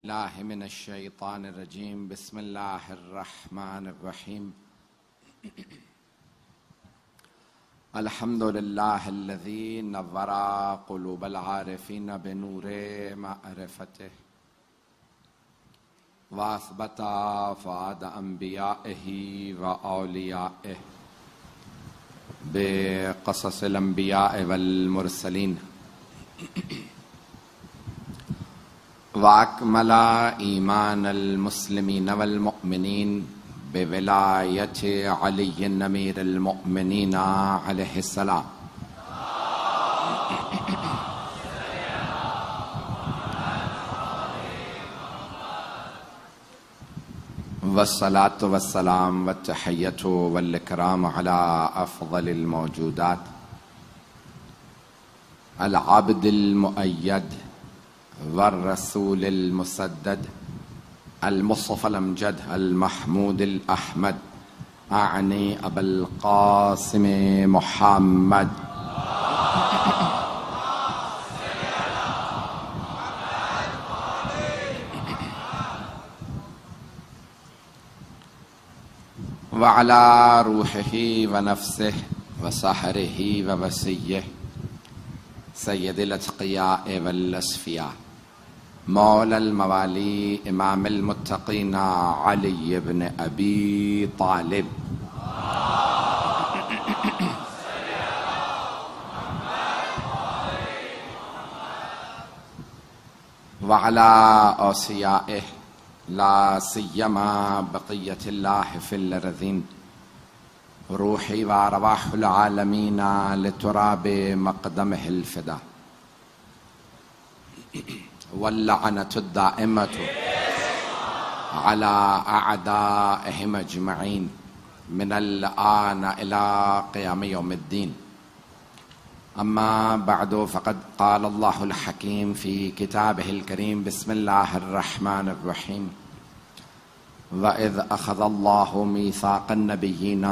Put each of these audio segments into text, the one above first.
मिनश्शैतानिर्रजीम बिस्मिल्लाहिर्रहमानिर्रहीम अल्हम्दुलिल्लाहिल्लज़ी नव्वरा क़ुलूबल आरिफ़ीन बिनूरे मअरिफ़तिह व असबता फ़ुआद अंबियाइही व औलियाइह बिक़ससिल अंबियाइ वल मुरसलीन वाकमला ईमानल मुस्लिमीन वल मुअमिनीन बिविलायति अलीय्यिन अमीरुल मुअमिनीन अलैहिस्सलाम वस्सलातु वस्सलाम वत्तहिय्यतु वल इकराम अला अफ़ज़लिल मौजूदात अल अब्दिल मुअय्यद वर रसूलिल मुसद्दद अल मुस्तफ़ल अमजद अल महमूदिल अहमद आनी अबुल क़ासिम मुहम्मद व अला रूहिही व नफ्सिही व सहरिही व वसिय्यिही सय्यदिल अत्क़ियाए वल अस्फ़िया मौलल मवाली इमामिल मुत्तक़ीन अली इब्न अबी तालिब व अला औसियाइह ला सिय्यमा बक़िय्यतिल्लाहि फिल अर्ज़ीन रूही व अरवाहुल आलमीन लितुराबि मक़दमिहिल फ़िदा वल्लअनतुद दाइमतु अला अअदाइहिम अजमईन मिनल आन इला क़ियाम यौमिद्दीन अम्मा बअदु फ़क़द क़ाल अल्लाहुल हकीम फ़ी किताबिहिल करीम बिस्मिल्लाहिर रहमानिर रहीम व इज़ अख़ज़ल्लाहु मीसाक़न नबिय्यीन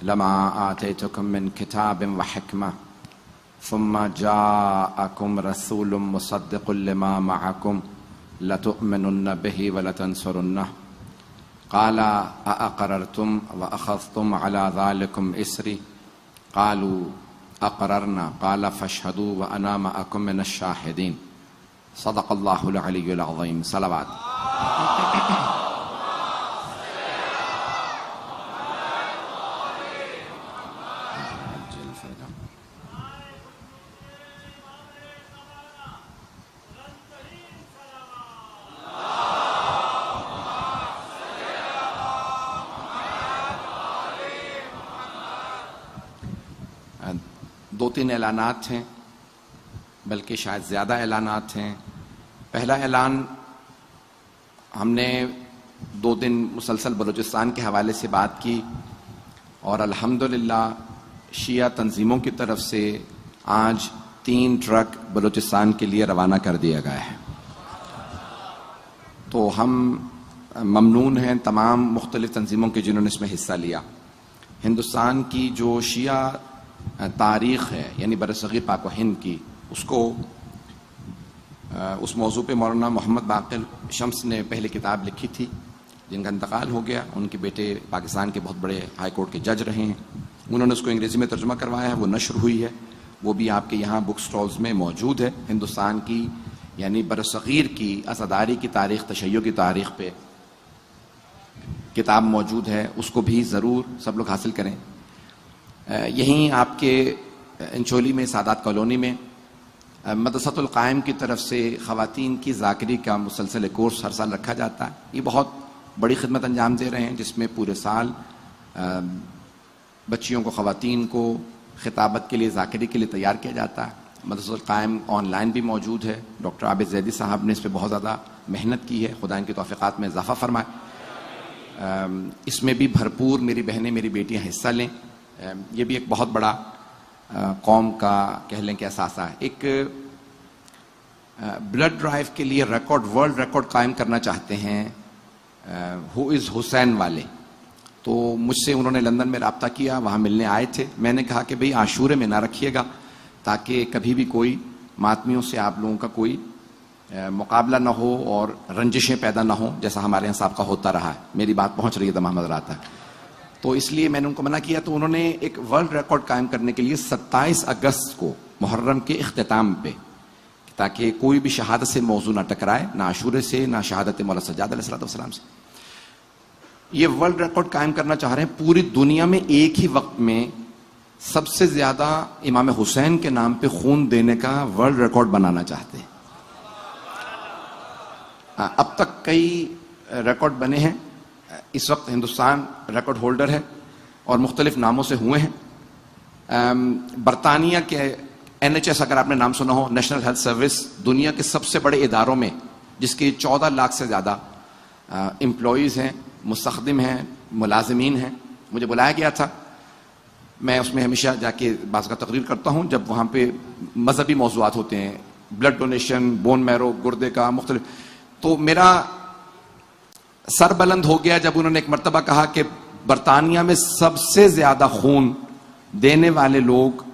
लमा आतैतुकुम मिन किताबिन व हिकमा सुम्मा जाअकुम रसूलुम मुसद्दिक़ुल लिमा मअकुम लतुअमिनुन्न बिही व लतंसुरुन्नह क़ाला अअक़ररतुम व अख़ज़्तुम अला ज़ालिकुम इसरी क़ालू अक़ररना क़ाला फ़अशहदू व अना मअकुम मिनश शाहिदीन सदक़ल्लाहुल अलियुल अज़ीम। सलावत। दो तीन ऐलानात हैं, बल्कि शायद ज़्यादा ऐलानात हैं। पहला ऐलान, हमने 2 दिन मुसलसल बलूचिस्तान के हवाले से बात की और अल्हम्दुलिल्लाह शिया तंजीमों की तरफ से आज 3 ट्रक बलूचिस्तान के लिए रवाना कर दिया गया है। तो हम ममनून हैं तमाम मुख्तलिफ तंजीमों के जिन्होंने इसमें हिस्सा लिया। हिंदुस्तान की जो शिया तारीख़ है, यानी बरसग़ीर पाक व हिंद की, उसको उस मौजू पे मौलाना मोहम्मद बाक़िर शम्स ने पहले किताब लिखी थी, जिनका इंतकाल हो गया। उनके बेटे पाकिस्तान के बहुत बड़े हाई कोर्ट के जज रहे हैं। उन्होंने उसको अंग्रेज़ी में तर्जुमा करवाया है, वो नश्र हुई है। वो भी आपके यहाँ बुक स्टॉल्स में मौजूद है। हिंदुस्तान की यानी बरसग़ीर की अज़ादारी की तारीख़, तशय्युअ की तारीख़ पे किताब मौजूद है, उसको भी ज़रूर सब लोग हासिल करें। यहीं आपके इंचोली में सादात कॉलोनी में मदरसतुल क़ाइम की तरफ से ख़वातीन की ज़ाकिरी का मुसलसल कोर्स हर साल रखा जाता है। ये बहुत बड़ी खिदमत अंजाम दे रहे हैं, जिसमें पूरे साल बच्चियों को, ख़वातीन को ख़िताबत के लिए, ज़ाकिरी के लिए तैयार किया जाता है। मदरसतुल क़ाइम ऑनलाइन भी मौजूद है। डॉक्टर आबिद ज़ैदी साहब ने इस पर बहुत ज़्यादा मेहनत की है, खुदा इनकी तौफ़ीक़ात में इज़ाफ़ा फरमाए। इसमें भी भरपूर मेरी बहनें, मेरी बेटियाँ हिस्सा लें। ये भी एक बहुत बड़ा कौम का कह लें कि असासा है। एक ब्लड ड्राइव के लिए रिकॉर्ड, वर्ल्ड रिकॉर्ड कायम करना चाहते हैं हु इज़ हुसैन वाले। तो मुझसे उन्होंने लंदन में रब्ता किया, वहाँ मिलने आए थे। मैंने कहा कि भाई आशूरे में ना रखिएगा, ताकि कभी भी कोई मातमियों से आप लोगों का कोई मुकाबला ना हो और रंजिशें पैदा ना हो, जैसा हमारे यहाँ साहब का होता रहा है। मेरी बात पहुंच रही है तमाम हज़रात तक, तो इसलिए मैंने उनको मना किया। तो उन्होंने एक वर्ल्ड रिकॉर्ड कायम करने के लिए 27 अगस्त को मुहर्रम के इख्तिताम पे, ताकि कोई भी शहादत से मौजू ना टकराए, ना आशूरे से, ना शहादत मौला सज्जाद अलैहिस्सलाम से, ये वर्ल्ड रिकॉर्ड कायम करना चाह रहे हैं। पूरी दुनिया में एक ही वक्त में सबसे ज्यादा इमाम हुसैन के नाम पे खून देने का वर्ल्ड रिकॉर्ड बनाना चाहते हैं। अब तक कई रिकॉर्ड बने हैं, इस वक्त हिंदुस्तान रिकॉर्ड होल्डर है और मुख्तलिफ नामों से हुए हैं। बरतानिया के NHS, अगर आपने नाम सुना हो, नेशनल हेल्थ सर्विस, दुनिया के सबसे बड़े इदारों में, जिसके 14 लाख से ज़्यादा एम्प्लॉयज़ हैं, मुस्तखदिम हैं, मुलाजमीन हैं, मुझे बुलाया गया था। मैं उसमें हमेशा जाके बाज़ का तकरीर करता हूँ जब वहाँ पे मजहबी मौज़ूआत होते हैं, ब्लड डोनेशन, बोन मैरो, गुर्दे का मुख्तलिफ। तो मेरा सर बुलंद हो गया जब उन्होंने एक मरतबा कहा कि बरतानिया में सबसे ज़्यादा खून देने वाले लोग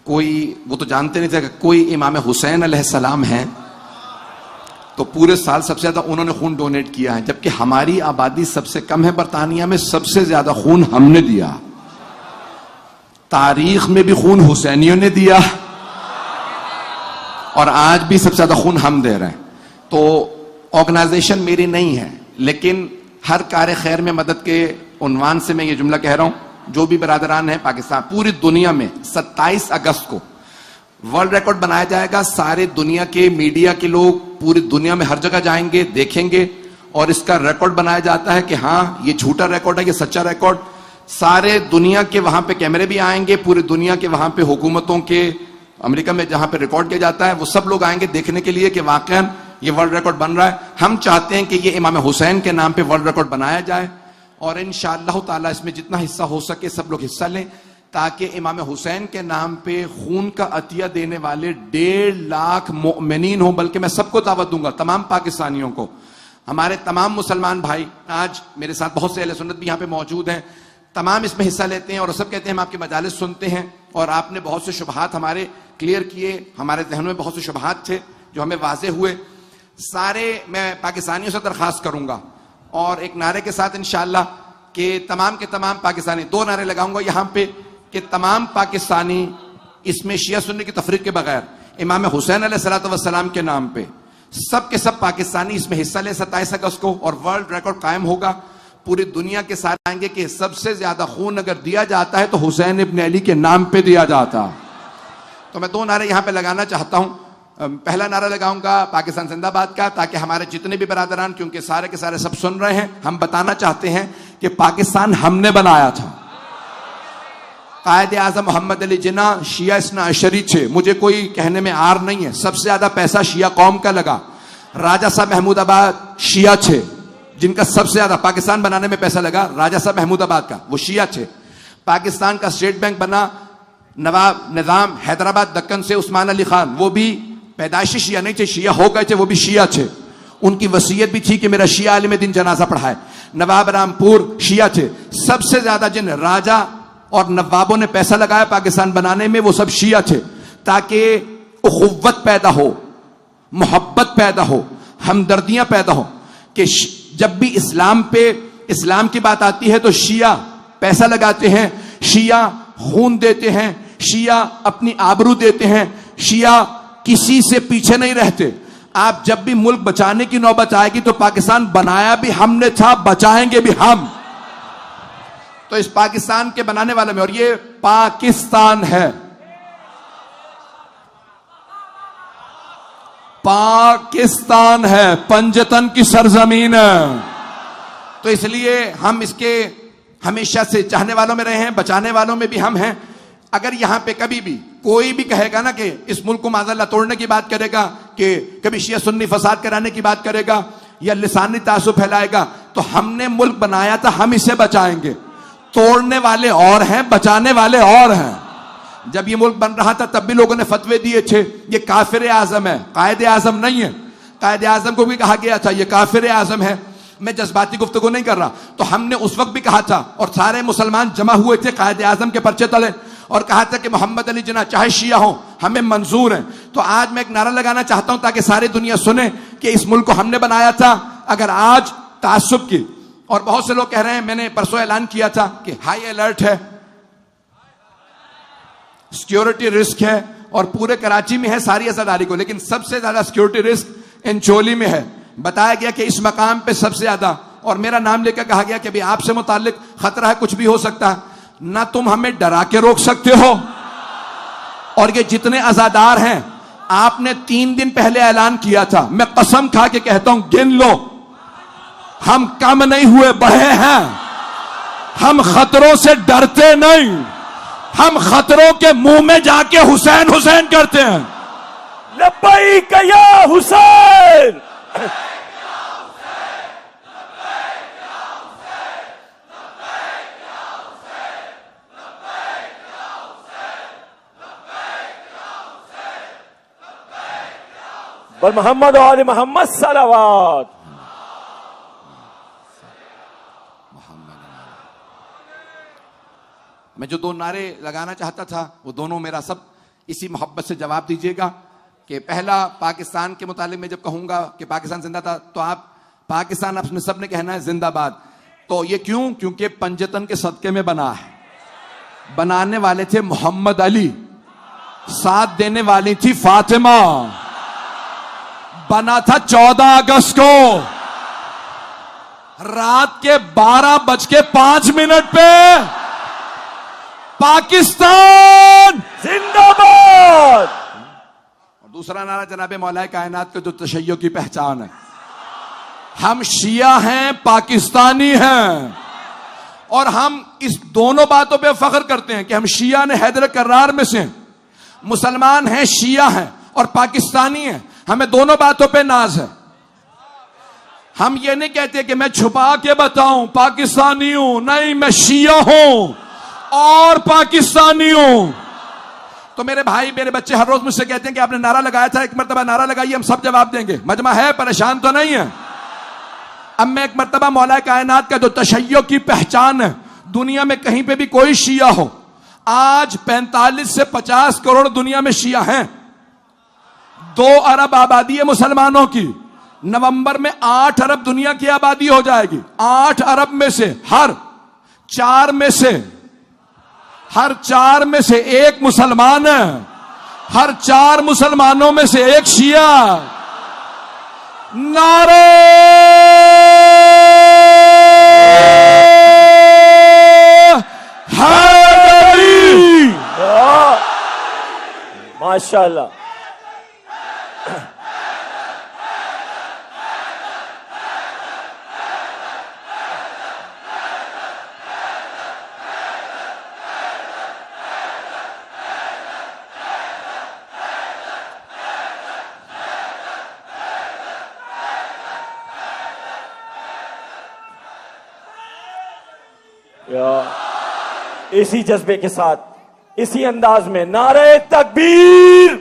कोई, वो तो जानते नहीं थे कि कोई इमाम हुसैन अलैहिस्सलाम है, तो पूरे साल सबसे ज्यादा उन्होंने खून डोनेट किया है, जबकि हमारी आबादी सबसे कम है। बरतानिया में सबसे ज्यादा खून हमने दिया, तारीख में भी खून हुसैनियों ने दिया और आज भी सबसे ज्यादा खून हम दे रहे हैं। तो ऑर्गेनाइजेशन मेरी नहीं है, लेकिन हर कार्य खैर में मदद के उन्वान से मैं ये जुमला कह रहा हूं, जो भी बरादरान है पाकिस्तान, पूरी दुनिया में 27 अगस्त को वर्ल्ड रिकॉर्ड बनाया जाएगा। सारे दुनिया के मीडिया के लोग पूरी दुनिया में हर जगह जाएंगे, देखेंगे, और इसका रिकॉर्ड बनाया जाता है कि हाँ ये झूठा रिकॉर्ड है, ये सच्चा रिकॉर्ड। सारे दुनिया के वहां पे कैमरे भी आएंगे, पूरी दुनिया के वहां पे हुकूमतों के, अमेरिका में जहां पे रिकॉर्ड किया जाता है, वो सब लोग आएंगे देखने के लिए कि वाकई ये वर्ल्ड रिकॉर्ड बन रहा है। हम चाहते हैं कि ये इमाम हुसैन के नाम पे वर्ल्ड रिकॉर्ड बनाया जाए और इंशाअल्लाह ताला इसमें जितना हिस्सा हो सके सब लोग हिस्सा लें, ताकि इमाम हुसैन के नाम पे खून का अतिया देने वाले 1.5 लाख मोमिनीन हो। बल्कि मैं सबको दावत दूंगा, तमाम पाकिस्तानियों को, हमारे तमाम मुसलमान भाई, आज मेरे साथ बहुत से अहले सुन्नत भी यहाँ पे मौजूद हैं, तमाम इसमें हिस्सा लेते हैं और सब कहते हैं हम आपके मजालिस सुनते हैं और आपने बहुत से शुबहात हमारे क्लियर किए, हमारे जहन में बहुत से शुबहात थे जो हमें वाज़ेह हुए। सारे मैं पाकिस्तानियों से दरख्वास्त करूंगा और एक नारे के साथ इंशाअल्लाह के तमाम पाकिस्तानी, 2 नारे लगाऊंगा यहां पे कि तमाम पाकिस्तानी इसमें शिया सुन्नी की तफरीक के बगैर इमाम हुसैन अलैहिस्सलाम के नाम पे सब के सब पाकिस्तानी इसमें हिस्सा ले 27 अगस्त को, और वर्ल्ड रिकॉर्ड कायम होगा। पूरी दुनिया के सारे आएंगे कि सबसे ज्यादा खून अगर दिया जाता है तो हुसैन इब्न अली के नाम पे दिया जाता। तो मैं 2 नारे यहां पे लगाना चाहता हूं। पहला नारा लगाऊंगा पाकिस्तान जिंदाबाद का, ताकि हमारे जितने भी बरादरान, क्योंकि सारे के सारे सब सुन रहे हैं, हम बताना चाहते हैं कि पाकिस्तान हमने बनाया था। कायदे आजम मोहम्मद अली जिन्ना शिया इस्ना अशरी छे, मुझे कोई कहने में आर नहीं है। सबसे ज्यादा पैसा शिया कौम का लगा। राजा साहब महमूदाबाद शिया छे, जिनका सबसे ज्यादा पाकिस्तान बनाने में पैसा लगा, राजा साहब महमूदाबाद का, वो शिया छे। पाकिस्तान का स्टेट बैंक बना नवाब निजाम हैदराबाद दक्कन से उस्मान अली खान, वो भी पैदाइशी शिया नहीं थे, शिया हो गए थे, वो भी शिया थे। उनकी वसीयत भी थी कि मेरा शिया आलिम दिन जनाजा पढ़ाए। नवाब रामपुर शिया थे। सबसे ज्यादा जिन राजा और नवाबों ने पैसा लगाया पाकिस्तान बनाने में, वो सब शिया थे, ताकि उखुव्वत पैदा हो, मोहब्बत पैदा हो, हमदर्दियां पैदा हो, कि जब भी इस्लाम की बात आती है तो शिया पैसा लगाते हैं, शिया खून देते हैं, शिया अपनी आबरू देते हैं, शिया किसी से पीछे नहीं रहते। आप जब भी मुल्क बचाने की नौबत आएगी तो पाकिस्तान बनाया भी हमने था, बचाएंगे भी हम। तो इस पाकिस्तान के बनाने वाले में, और ये पाकिस्तान है, पाकिस्तान है, पंजतन की सरजमीन है। तो इसलिए हम इसके हमेशा से चाहने वालों में रहे हैं, बचाने वालों में भी हम हैं। अगर यहां पे कभी भी कोई भी कहेगा ना कि इस मुल्क को माज़अल्लाह तोड़ने की बात करेगा, कि कभी शिया सुन्नी फसाद कराने की बात करेगा या लिसानी तासुब फैलाएगा, तो हमने मुल्क बनाया था, हम इसे बचाएंगे। तोड़ने वाले और हैं, बचाने वाले और हैं। जब ये मुल्क बन रहा था तब भी लोगों ने फतवे दिए थे, ये काफिर आजम है, कायदे आजम नहीं है। कायदे आजम को भी कहा गया था ये काफिर आजम है। मैं जज्बाती गुफ्तगू नहीं कर रहा। तो हमने उस वक्त भी कहा था, और सारे मुसलमान जमा हुए थे कायदे आजम के पर्चे तले, और कहा था कि मोहम्मद अली जिन्ना चाहे शिया हो, हमें मंजूर है। तो आज मैं एक नारा लगाना चाहता हूं ताकि सारी दुनिया सुने कि इस मुल्क को हमने बनाया था। अगर आज तासुब की, और बहुत से लोग कह रहे हैं, मैंने परसों ऐलान किया था कि हाई अलर्ट है, सिक्योरिटी रिस्क है, और पूरे कराची में है सारी अजादारी को, लेकिन सबसे ज्यादा सिक्योरिटी रिस्क इंचोली में है। बताया गया कि इस मकाम पे सबसे ज्यादा, और मेरा नाम लेकर कहा गया कि भाई आपसे मुताल्लिक खतरा है, कुछ भी हो सकता है, ना तुम हमें डरा के रोक सकते हो, और ये जितने अजादार हैं, आपने 3 दिन पहले ऐलान किया था, मैं कसम खा के कहता हूं, गिन लो, हम कम नहीं हुए, बढ़े हैं। हम खतरों से डरते नहीं, हम खतरों के मुंह में जाके हुसैन हुसैन करते हैं। लब्बैक या हुसैन, बर मोहम्मद और आले मोहम्मद सलावत। मैं जो 2 नारे लगाना चाहता था वो दोनों मेरा सब इसी मोहब्बत से जवाब दीजिएगा कि पहला, पाकिस्तान के मुतालिक मैं जब कहूंगा कि पाकिस्तान जिंदा था, तो आप पाकिस्तान अपने सबने कहना है जिंदाबाद। तो ये क्यों? क्योंकि पंजतन के सदके में बना है। बनाने वाले थे मोहम्मद अली, साथ देने वाली थी फातिमा। बना था 14 अगस्त को रात के 12:05 पे। पाकिस्तान जिंदाबाद। और दूसरा नारा जनाबे मौलाए कायनात का जो तशय्यो की पहचान है, हम शिया हैं, पाकिस्तानी हैं, और हम इस दोनों बातों पे फख्र करते हैं कि हम शिया ने हैदर कर्रार में से, मुसलमान हैं, शिया हैं और पाकिस्तानी हैं। हमें दोनों बातों पे नाज है। हम ये नहीं कहते कि मैं छुपा के बताऊं पाकिस्तानी हूं, नहीं, मैं शिया हूं और पाकिस्तानी हूं। तो मेरे भाई, मेरे बच्चे हर रोज मुझसे कहते हैं कि आपने नारा लगाया था, एक मर्तबा नारा लगाइए, हम सब जवाब देंगे। मजमा है, परेशान तो नहीं है। अब मैं एक मर्तबा मौला कायनात का जो तशय्यो की पहचान है, दुनिया में कहीं पे भी कोई शिया हो, आज 45 से 50 करोड़ दुनिया में शिया हैं। 2 अरब आबादी है मुसलमानों की। नवंबर में 8 अरब दुनिया की आबादी हो जाएगी। 8 अरब में से हर 4 में से एक मुसलमान है, हर 4 मुसलमानों में से एक शिया। नारे हैदरी, माशाअल्लाह। इसी जज्बे के साथ, इसी अंदाज में नारे तकबीर,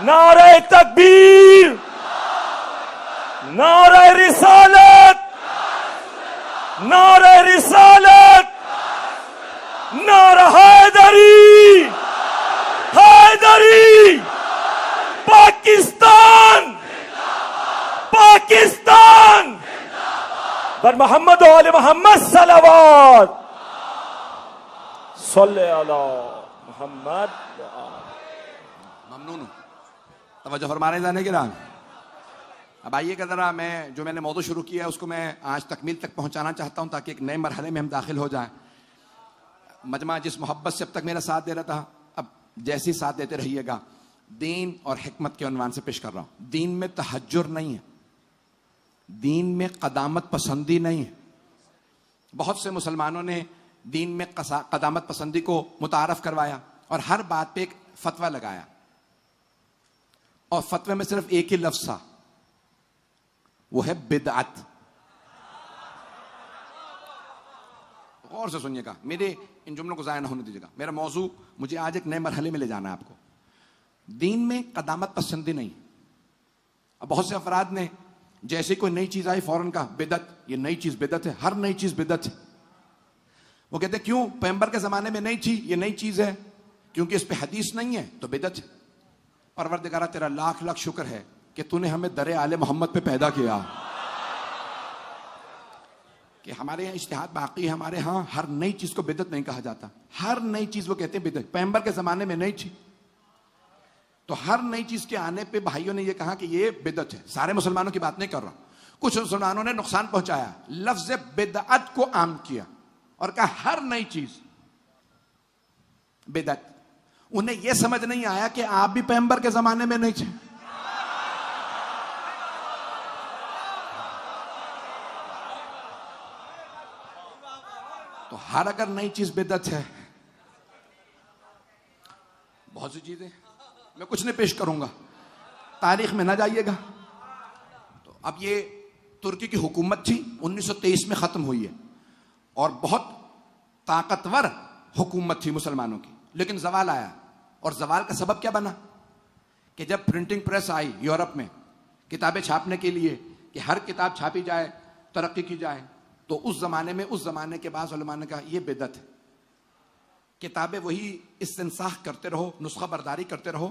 नारे तकबीर, नारे रिसालत, नारे रिसालत, नारा हैदरी, हैदरी, पाकिस्तान, पाकिस्तान, बर मोहम्मद और आले मोहम्मद सलावत। सल्ले अला मोहम्मद। ममनून, तवज्जो फरमा रहे जाने के राम। अब आइएगा जरा, मैंने मौजू शुरू किया है उसको मैं आज तकमील तक पहुंचाना चाहता हूं ताकि एक नए मरहले में हम दाखिल हो जाएं। मजमा जिस मोहब्बत से अब तक मेरा साथ दे रहा था, अब जैसे ही साथ देते रहिएगा। दीन और हिकमत के उन्वान से पेश कर रहा हूं। दीन में तहज्जुर नहीं है, दीन में कदामत पसंदी नहीं है। बहुत से मुसलमानों ने दीन में कदामत पसंदी को मुतारफ करवाया और हर बात पे एक फतवा लगाया, और फतवे में सिर्फ एक ही लफ्ज था, वो है बिदअत। गौर से सुनिएगा, मेरे इन जुमलों को जाया ना होने दीजिएगा। मेरा मौजू मुझे आज एक नए मरहले में ले जाना है आपको। दीन में कदामत पसंदी नहीं। अब बहुत से अफराद ने जैसे कोई नई चीज आई फौरन कहा बिदअत, ये नई चीज बिदअत है, हर नई चीज बिदअत है। वो कहते क्यों, पैगंबर के जमाने में नहीं थी, ये नई चीज है। क्योंकि इस पे हदीस नहीं है तो बिदअत है। परवरदिगारा तेरा लाख लाख शुक्र है कि तूने हमें दरे आले मोहम्मद पे पैदा किया, कि हमारे यहाँ इज्तिहाद बाकी है। हमारे यहाँ हर नई चीज को बिदअत नहीं कहा जाता, हर नई चीज वो कहते हैं बिदअत। पैगंबर के जमाने में नहीं थी, तो हर नई चीज के आने पे भाइयों ने ये कहा कि ये बिदअत है। सारे मुसलमानों की बात नहीं कर रहा, कुछ मुसलमानों ने नुकसान पहुंचाया, लफ्ज बिदअत को आम किया और कहा हर नई चीज बिदअत। उन्हें यह समझ नहीं आया कि आप भी पैगंबर के जमाने में नहीं थे। तो हर अगर नई चीज बिदअत है, बहुत सी चीजें मैं कुछ नहीं पेश करूंगा, तारीख में ना जाइएगा। तो अब ये तुर्की की हुकूमत थी, 1923 में खत्म हुई है और बहुत ताकतवर हुकूमत थी मुसलमानों की। लेकिन जवाल आया, और जवाल का सबब क्या बना कि जब प्रिंटिंग प्रेस आई यूरोप में किताबें छापने के लिए कि हर किताब छापी जाए, तरक्की की जाए, तो उस जमाने के बाद उलमा ने कहा यह बिदअत है। किताबें वही इस्तिंसाख करते रहो, नुस्खा बरदारी करते रहो,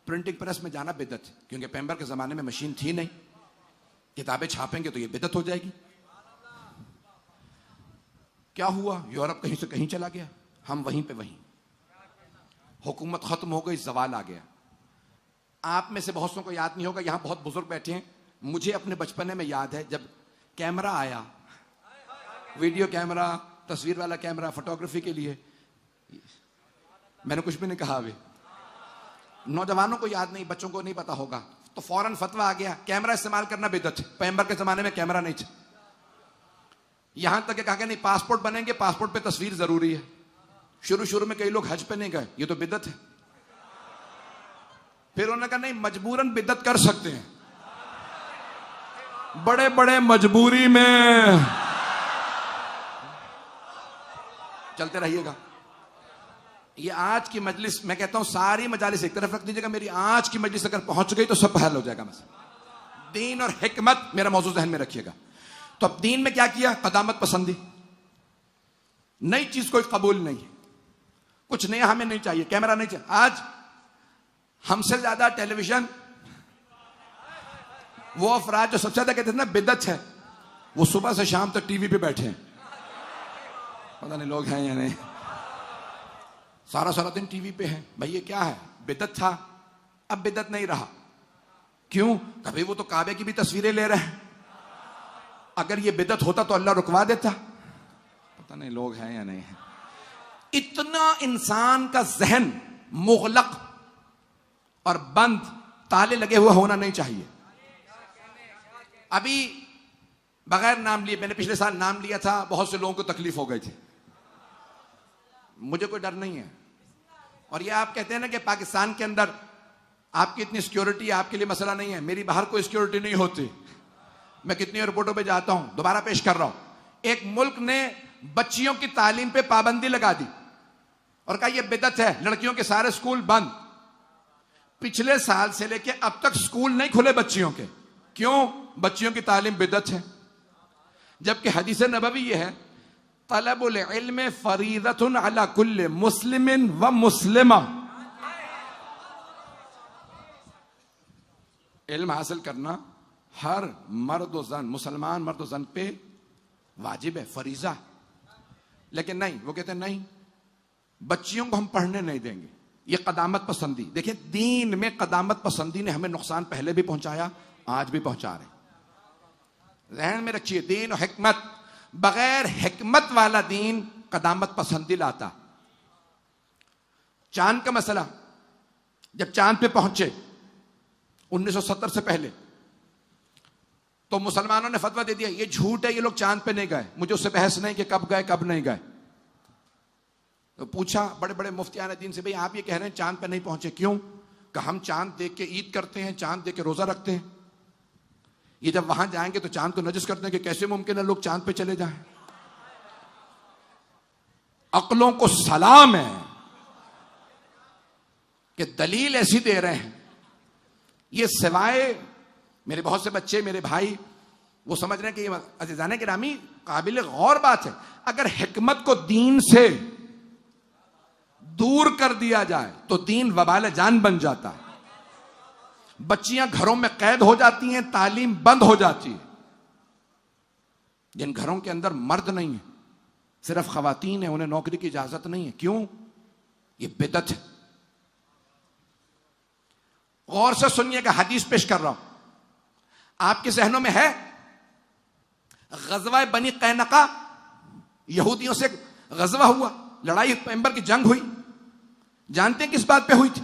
प्रिंटिंग प्रेस में जाना बिदअत है। क्योंकि पैगंबर के जमाने में मशीन थी नहीं, किताबें छापेंगे तो ये बिदअत हो जाएगी। क्या हुआ, यूरोप कहीं से कहीं चला गया, हम वहीं पे वहीं, हुकूमत खत्म हो गई, जवाल आ गया। आप में से बहुत सौ को याद नहीं होगा, यहां बहुत बुजुर्ग बैठे हैं, मुझे अपने बचपने में याद है जब कैमरा आया, वीडियो कैमरा, तस्वीर वाला कैमरा, फोटोग्राफी के लिए। मैंने कुछ भी नहीं कहा अभी, नौजवानों को याद नहीं, बच्चों को नहीं पता होगा, तो फौरन फतवा आ गया कैमरा इस्तेमाल करना बिदअत है। पैगंबर के जमाने में कैमरा नहीं था। यहां तक कहा कि नहीं पासपोर्ट बनेंगे, पासपोर्ट पे तस्वीर जरूरी है। शुरू में कई लोग हज पे नहीं गए, ये तो बिदअत है। फिर उन्होंने कहा नहीं मजबूरन बिदअत कर सकते हैं, बड़े बड़े मजबूरी में चलते रहिएगा। ये आज की मजलिस, मैं कहता हूं सारी मजालिस एक तरफ रख दीजिएगा, मेरी आज की मजलिस अगर पहुंच गई तो सब हल हो जाएगा मसला। दीन और हिकमत मेरा मौजूद जहन में रखिएगा। तो अब दीन में क्या किया, कदामत पसंदी, नई चीज कोई कबूल नहीं है, कुछ नया हमें नहीं चाहिए, कैमरा नहीं चाहिए। आज हमसे ज्यादा टेलीविजन, वो अफराद जो सबसे ज्यादा कहते थे ना बिदअत है, वो सुबह से शाम तक टीवी पे बैठे हैं। पता नहीं लोग हैं या नहीं, सारा दिन टीवी पे है। भाई ये क्या है, बिदअत था, अब बिदअत नहीं रहा। क्यों, कभी वो तो काबे की भी तस्वीरें ले रहे हैं। अगर ये बिदअत होता तो अल्लाह रुकवा देता। पता नहीं लोग हैं या नहीं है। इतना इंसान का जहन मुगलक और बंद, ताले लगे हुए होना नहीं चाहिए। अभी बगैर नाम लिए, मैंने पिछले साल नाम लिया था, बहुत से लोगों को तकलीफ हो गई थी। मुझे कोई डर नहीं है। और ये आप कहते हैं ना कि पाकिस्तान के अंदर आपकी इतनी सिक्योरिटी, आपके लिए मसला नहीं है। मेरी बाहर कोई सिक्योरिटी नहीं होती। मैं कितनी एयरपोर्टों पे जाता हूं, दोबारा पेश कर रहा हूं, एक मुल्क ने बच्चियों की तालीम पे पाबंदी लगा दी और कहा यह बिदअत है, लड़कियों के सारे स्कूल बंद। पिछले साल से लेके अब तक स्कूल नहीं खुले बच्चियों के। क्यों, बच्चियों की तालीम बिदअत है। जबकि हदीस नबवी यह है, तलबुल इल्म फरीदतुन अला कुल्ले मुस्लिमिन व मुस्लिमा। इल्म हासिल करना हर मर्द व जन, मुसलमान मर्द व जन पे वाजिब है, फरीजा। लेकिन नहीं, वो कहते हैं नहीं, बच्चियों को हम पढ़ने नहीं देंगे। ये कदामत पसंदी। देखिए, दीन में कदामत पसंदी ने हमें नुकसान पहले भी पहुंचाया, आज भी पहुंचा रहे। ज़हन में रखिए, दीन और हिकमत, बगैर हिकमत वाला दीन कदामत पसंदी लाता। चांद का मसला, जब चांद पे पहुंचे 1970 से पहले, तो मुसलमानों ने फतवा दे दिया ये झूठ है, ये लोग चांद पे नहीं गए। मुझे उससे बहस नहीं कि कब गए कब नहीं गए। तो पूछा बड़े बड़े मुफ्तियान दीन से, भाई आप ये कह रहे हैं चांद पे नहीं पहुंचे, क्यों? कि हम चांद देख के ईद करते हैं, चांद देख के रोजा रखते हैं। ये जब वहां जाएंगे तो चांद को नजिस करते हैं कि कैसे मुमकिन है लोग चांद पे चले जाएं। अक्लों को सलाम है कि दलील ऐसी दे रहे हैं। ये सिवाय, मेरे बहुत से बच्चे, मेरे भाई, वो समझ रहे हैं कि ये अज़ीज़ाने गिरामी काबिल गौर बात है। अगर हिकमत को दीन से दूर कर दिया जाए तो दीन वबाल जान बन जाता है। बच्चियां घरों में कैद हो जाती हैं, तालीम बंद हो जाती है। जिन घरों के अंदर मर्द नहीं है, सिर्फ खवातीन है, उन्हें नौकरी की इजाजत नहीं है। क्यों? ये बिदअत है। गौर से सुनिएगा, हदीस पेश कर रहा हूं। आपके जहनों में है गजवा बनी कैनका, यहूदियों से गजवा हुआ, लड़ाई पैगंबर की जंग हुई। जानते हैं किस बात पे हुई थी?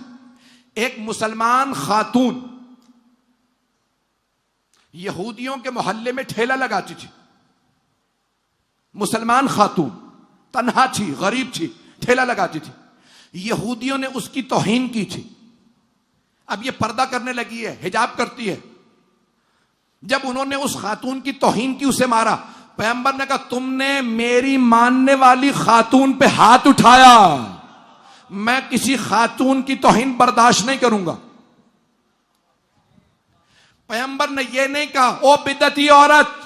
एक मुसलमान खातून यहूदियों के मोहल्ले में ठेला लगाती थी। मुसलमान खातून तन्हा थी, गरीब थी, ठेला लगाती थी। यहूदियों ने उसकी तौहीन की थी। अब ये पर्दा करने लगी है, हिजाब करती है। जब उन्होंने उस खातून की तौहीन की, उसे मारा, पैगंबर ने कहा तुमने मेरी मानने वाली खातून पे हाथ उठाया, मैं किसी खातून की तौहीन बर्दाश्त नहीं करूंगा। पैगंबर ने यह नहीं कहा ओ बिदअती औरत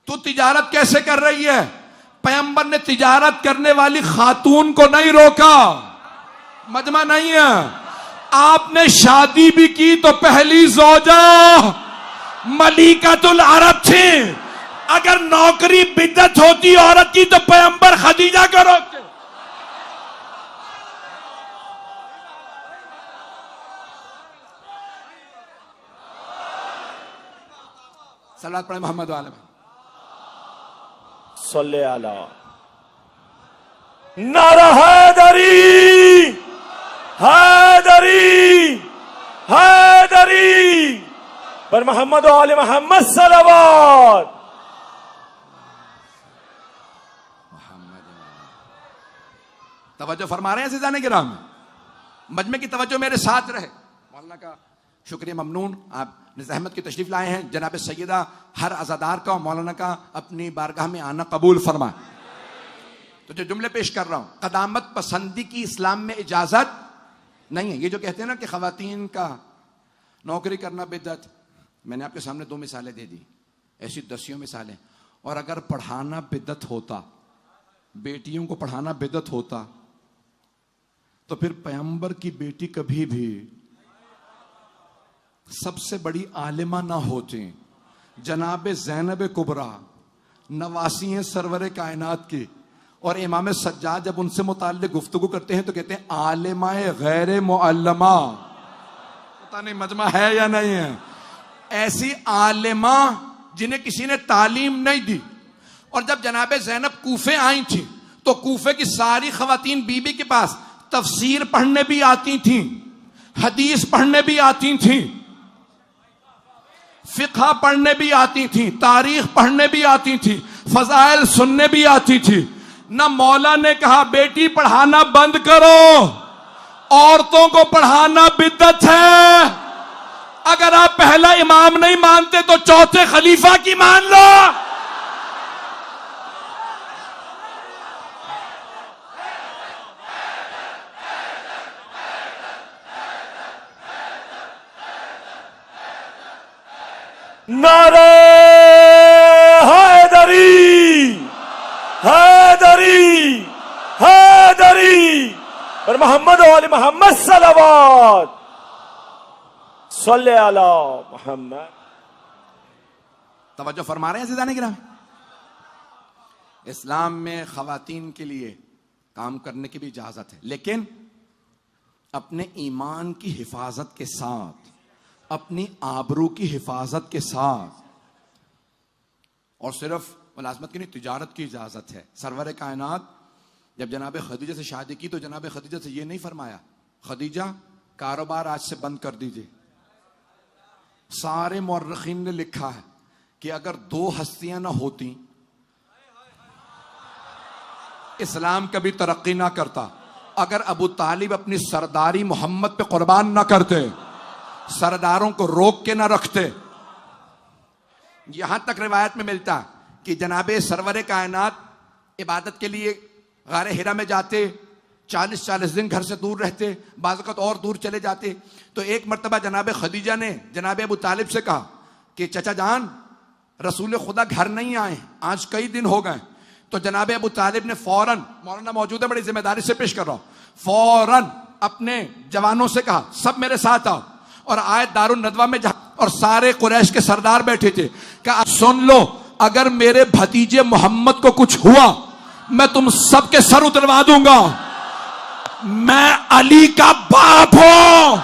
तू तिजारत कैसे कर रही है। पैगंबर ने तिजारत करने वाली खातून को नहीं रोका। मजमा नहीं है। आपने शादी भी की तो पहली ज़ौजा मलिकातुल अरब थी। अगर नौकरी बिदअत होती औरत की तो पैगंबर खदीजा को रोकते। सलात पढ़े मोहम्मद वाले में। सल्ले अला नारा हैदरी, हैदरी, हैदरी पर मोहम्मद वाले मोहम्मद सलावत। तवज्जो फरमा रहे हैं अज़ीज़ान किराम, मजमे की तवज्जो मेरे साथ रहे। मौलाना का शुक्रिया ममनून, आप ज़हमत की तशरीफ लाए हैं। जनाब सैयदा हर अज़ादार का और मौलाना का अपनी बारगाह में आना कबूल फरमाए। तो जो जुमले पेश कर रहा हूं, कदामत पसंदी की इस्लाम में इजाजत नहीं है। ये जो कहते हैं ना कि खवातीन का नौकरी करना बिदअत, मैंने आपके सामने 2 मिसालें दे दी, ऐसी दसियों मिसालें। और अगर पढ़ाना बिदअत होता, बेटियों को पढ़ाना बिदअत होता, तो फिर पैगंबर की बेटी कभी भी सबसे बड़ी आलिमा ना होती। जनाब ज़ैनब कुबरा नवासी हैं सरवर कायनात की, और इमाम सज्जाद जब उनसे मुताल्लिक़ गुफ्तगू करते हैं तो कहते हैं आलिमाए गैर मुअल्लमा। पता नहीं मजमा है या नहीं है। ऐसी आलिमा जिन्हें किसी ने तालीम नहीं दी। और जब जनाब ज़ैनब कूफे आई थी तो कूफे की सारी खवातीन बीबी के पास तफसीर पढ़ने भी आती थी, हदीस पढ़ने भी आती थी, फिक़ह पढ़ने भी आती थी, तारीख पढ़ने भी आती थी, फज़ाइल सुनने भी आती थी। ना मौला ने कहा बेटी पढ़ाना बंद करो, औरतों को पढ़ाना बिदअत है। अगर आप पहला इमाम नहीं मानते तो चौथे खलीफा की मान लो। नारे हैदरी, हैदरी, हैदरी पर मोहम्मद वाले मोहम्मद सलावत। सल्ले अला मोहम्मद। तवज्जो फरमा रहे हैं अज़ीज़ान किराम। इस्लाम में खवातीन के लिए काम करने की भी इजाजत है, लेकिन अपने ईमान की हिफाजत के साथ, अपनी आबरू की हिफाजत के साथ। और सिर्फ मुलाजमत की नहीं, तिजारत की इजाजत है। सरवर कायनात जब जनाब खदीजा से शादी की तो जनाब खदीजा से ये नहीं फरमाया खदीजा कारोबार आज से बंद कर दीजिए। सारे मुअर्रिखीन ने लिखा है कि अगर 2 हस्तियां ना होती इस्लाम कभी तरक्की ना करता। अगर अबू तालिब अपनी सरदारी मोहम्मद पे कुर्बान ना करते, सरदारों को रोक के ना रखते। यहां तक रिवायत में मिलता कि जनाबे सरवरे कायनात इबादत के लिए गारे हिरा में जाते, 40-40 दिन घर से दूर रहते, बाज़ वक़्त और दूर चले जाते। तो एक मरतबा जनाब खदीजा ने जनाब अबू तालिब से कहा कि चचा जान, रसूल खुदा घर नहीं आए, आज कई दिन हो गए, तो जनाब अबू तालिब ने फौरन, मौलाना मौजूद है, बड़ी जिम्मेदारी से पेश कर रहा हूं, फौरन अपने जवानों से कहा सब मेरे साथ आओ, और आए दारुन नदवा में और सारे कुरैश के सरदार बैठे थे, कहा सुन लो, अगर मेरे भतीजे मोहम्मद को कुछ हुआ मैं तुम सबके सर उतरवा दूंगा, मैं अली का बाप हूं।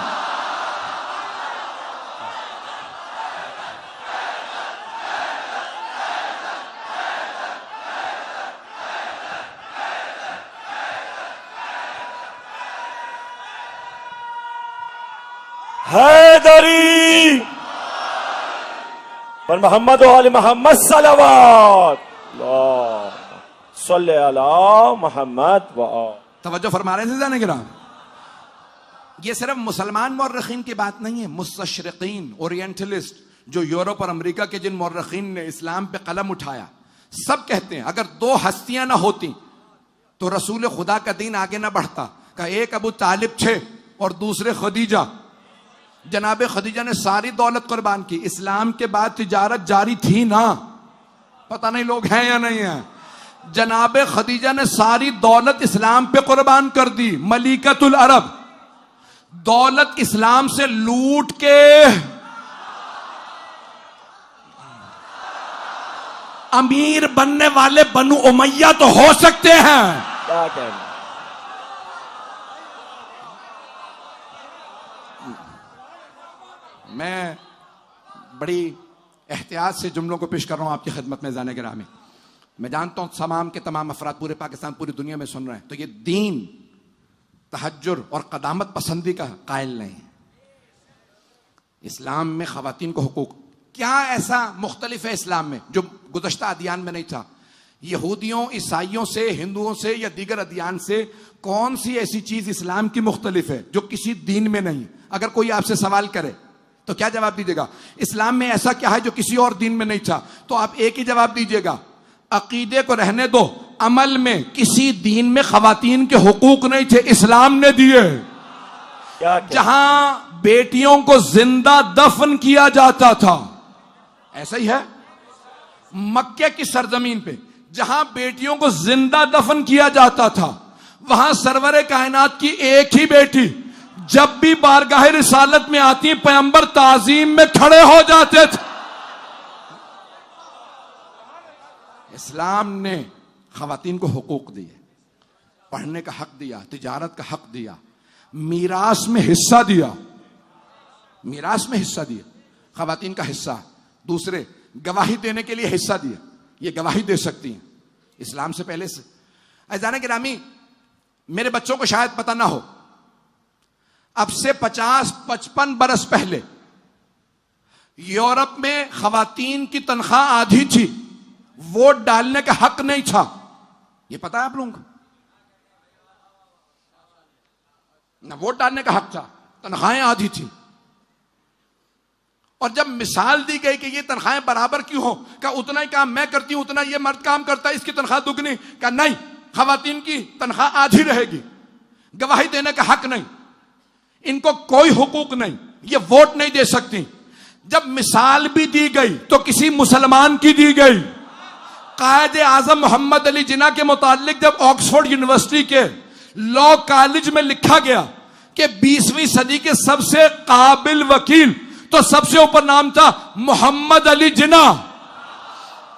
हैदरी पर मोहम्मद वाले मोहम्मद सलवात सल्ले अला मोहम्मद। तवज्जो फरमा रहे थे जाने गिराम, ये सिर्फ मुसलमान मौर्रखीन की बात नहीं है, मुस्तशरिकीन, ओरिएंटलिस्ट, जो यूरोप और अमेरिका के जिन मौर्रखीन ने इस्लाम पे कलम उठाया, सब कहते हैं अगर दो हस्तियां ना होती तो रसूल खुदा का दीन आगे ना बढ़ता। का एक अबू तालिब थे और दूसरे खदीजा। जनाब खदीजा ने सारी दौलत कुर्बान की, इस्लाम के बाद तिजारत जारी थी ना, पता नहीं लोग हैं या नहीं है। जनाब खदीजा ने सारी दौलत इस्लाम पे कुर्बान कर दी, मलिकतुल अरब, दौलत इस्लाम से लूट के अमीर बनने वाले बनु उमैया तो हो सकते हैं। क्या कहना, मैं बड़ी एहतियात से जुमलों को पेश कर रहा हूं आपकी खिदमत में जाने गिरामी। मैं जानता हूं तमाम के तमाम अफराद पूरे पाकिस्तान, पूरी दुनिया में सुन रहे हैं, तो ये दीन तहज्जुर और कदामत पसंदी का कायल नहीं है। इस्लाम में खवातीन को हुकूक, क्या ऐसा मुख्तलिफ है इस्लाम में जो गुज़श्ता अदियान में नहीं था? यहूदियों, ईसाइयों से, हिंदुओं से या दीगर अदियान से कौन सी ऐसी चीज इस्लाम की मुख्तलिफ है जो किसी दीन में नहीं? अगर कोई आपसे सवाल करे तो क्या जवाब दीजिएगा? इस्लाम में ऐसा क्या है जो किसी और दीन में नहीं था? तो आप एक ही जवाब दीजिएगा, अकीदे को रहने दो, अमल में किसी दीन में खवातीन के हुकूक नहीं थे, इस्लाम ने दिए। जहां बेटियों को जिंदा दफन किया जाता था, ऐसा ही है मक्के की सरजमीन पे, जहां बेटियों को जिंदा दफन किया जाता था, वहां सरवरे कायनात की एक ही बेटी जब भी बारगाह रिसालत में आती, पैगंबर ताजीम में खड़े हो जाते थे। इस्लाम ने खवातीन को हुकूक दिए, पढ़ने का हक दिया, तिजारत का हक दिया, मीरास में हिस्सा दिया, मीरास में हिस्सा दिया, खवातीन का हिस्सा। दूसरे, गवाही देने के लिए हिस्सा दिया, ये गवाही दे सकती हैं इस्लाम से पहले से। अज़ान गिरामी, मेरे बच्चों को शायद पता ना हो, अब से 50-55 बरस पहले यूरोप में खवातीन की तनख्वाह आधी थी, वोट डालने का हक नहीं था। यह पता है आप लोगों को? ना वोट डालने का हक था, तनख्वाहें आधी थी। और जब मिसाल दी गई कि ये तनख्वाहें बराबर क्यों हो, का उतना ही काम मैं करती हूं उतना ये मर्द काम करता है, इसकी तनख्वाह दुगनी, का नहीं, खवातीन की तनख्वाह आधी रहेगी, गवाही देने का हक नहीं, इनको कोई हुकूक नहीं, ये वोट नहीं दे सकती। जब मिसाल भी दी गई तो किसी मुसलमान की दी गई। कायदे आजम मोहम्मद अली जिन्ना के मुतालिक जब ऑक्सफोर्ड यूनिवर्सिटी के लॉ कॉलेज में लिखा गया कि 20वीं सदी के सबसे काबिल वकील, तो सबसे ऊपर नाम था मोहम्मद अली जिन्ना।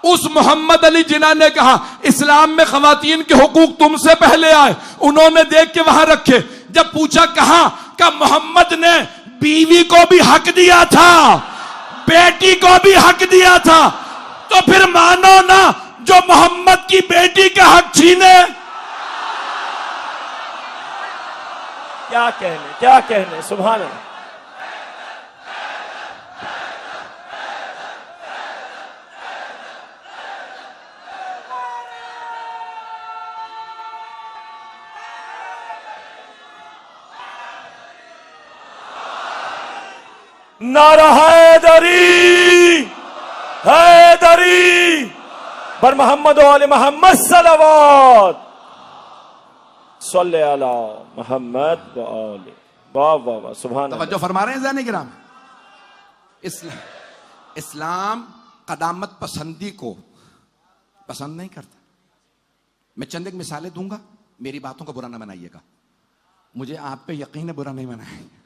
उस मोहम्मद अली जिन्ना ने कहा इस्लाम में खवातीन के हुकूक तुमसे पहले आए, उन्होंने देख के वहां रखे। जब पूछा कहा, का मोहम्मद ने बीवी को भी हक दिया था, बेटी को भी हक दिया था, तो फिर मानो ना जो मोहम्मद की बेटी का हक छीने। क्या कहने, क्या कहने, सुभान अल्लाह। नारा हैदरी, हैदरी पर मोहम्मद वाले मोहम्मद सलवात सल्ले अला मोहम्मद वाले। वाह वाह वाह, सुभान अल्लाह। तवज्जो फरमा रहे हैं जाने गिराम। इस्लाम कदामत पसंदी को पसंद नहीं करता। मैं चंद एक मिसालें दूंगा, मेरी बातों को बुरा ना बनाइएगा, मुझे आप पे यकीन है बुरा नहीं बनाएंगे।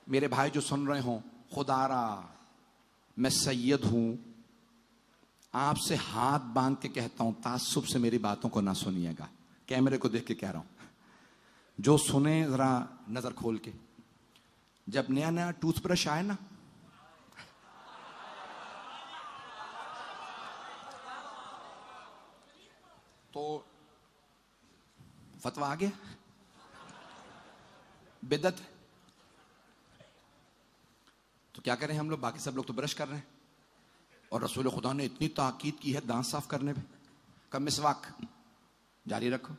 मेरे भाई जो सुन रहे हो, खुदारा मैं सैयद हूं, आपसे हाथ बांध के कहता हूं, ताज्जुब से मेरी बातों को ना सुनिएगा, कैमरे को देख के कह रहा हूं, जो सुने जरा नजर खोल के। जब नया नया टूथब्रश आए ना, तो फतवा आ गया बिदअत, तो क्या करें हम लोग, बाकी सब लोग तो ब्रश कर रहे हैं, और रसूल खुदा ने इतनी ताकीद की है दांत साफ करने पे, कब मिसवाक जारी रखो,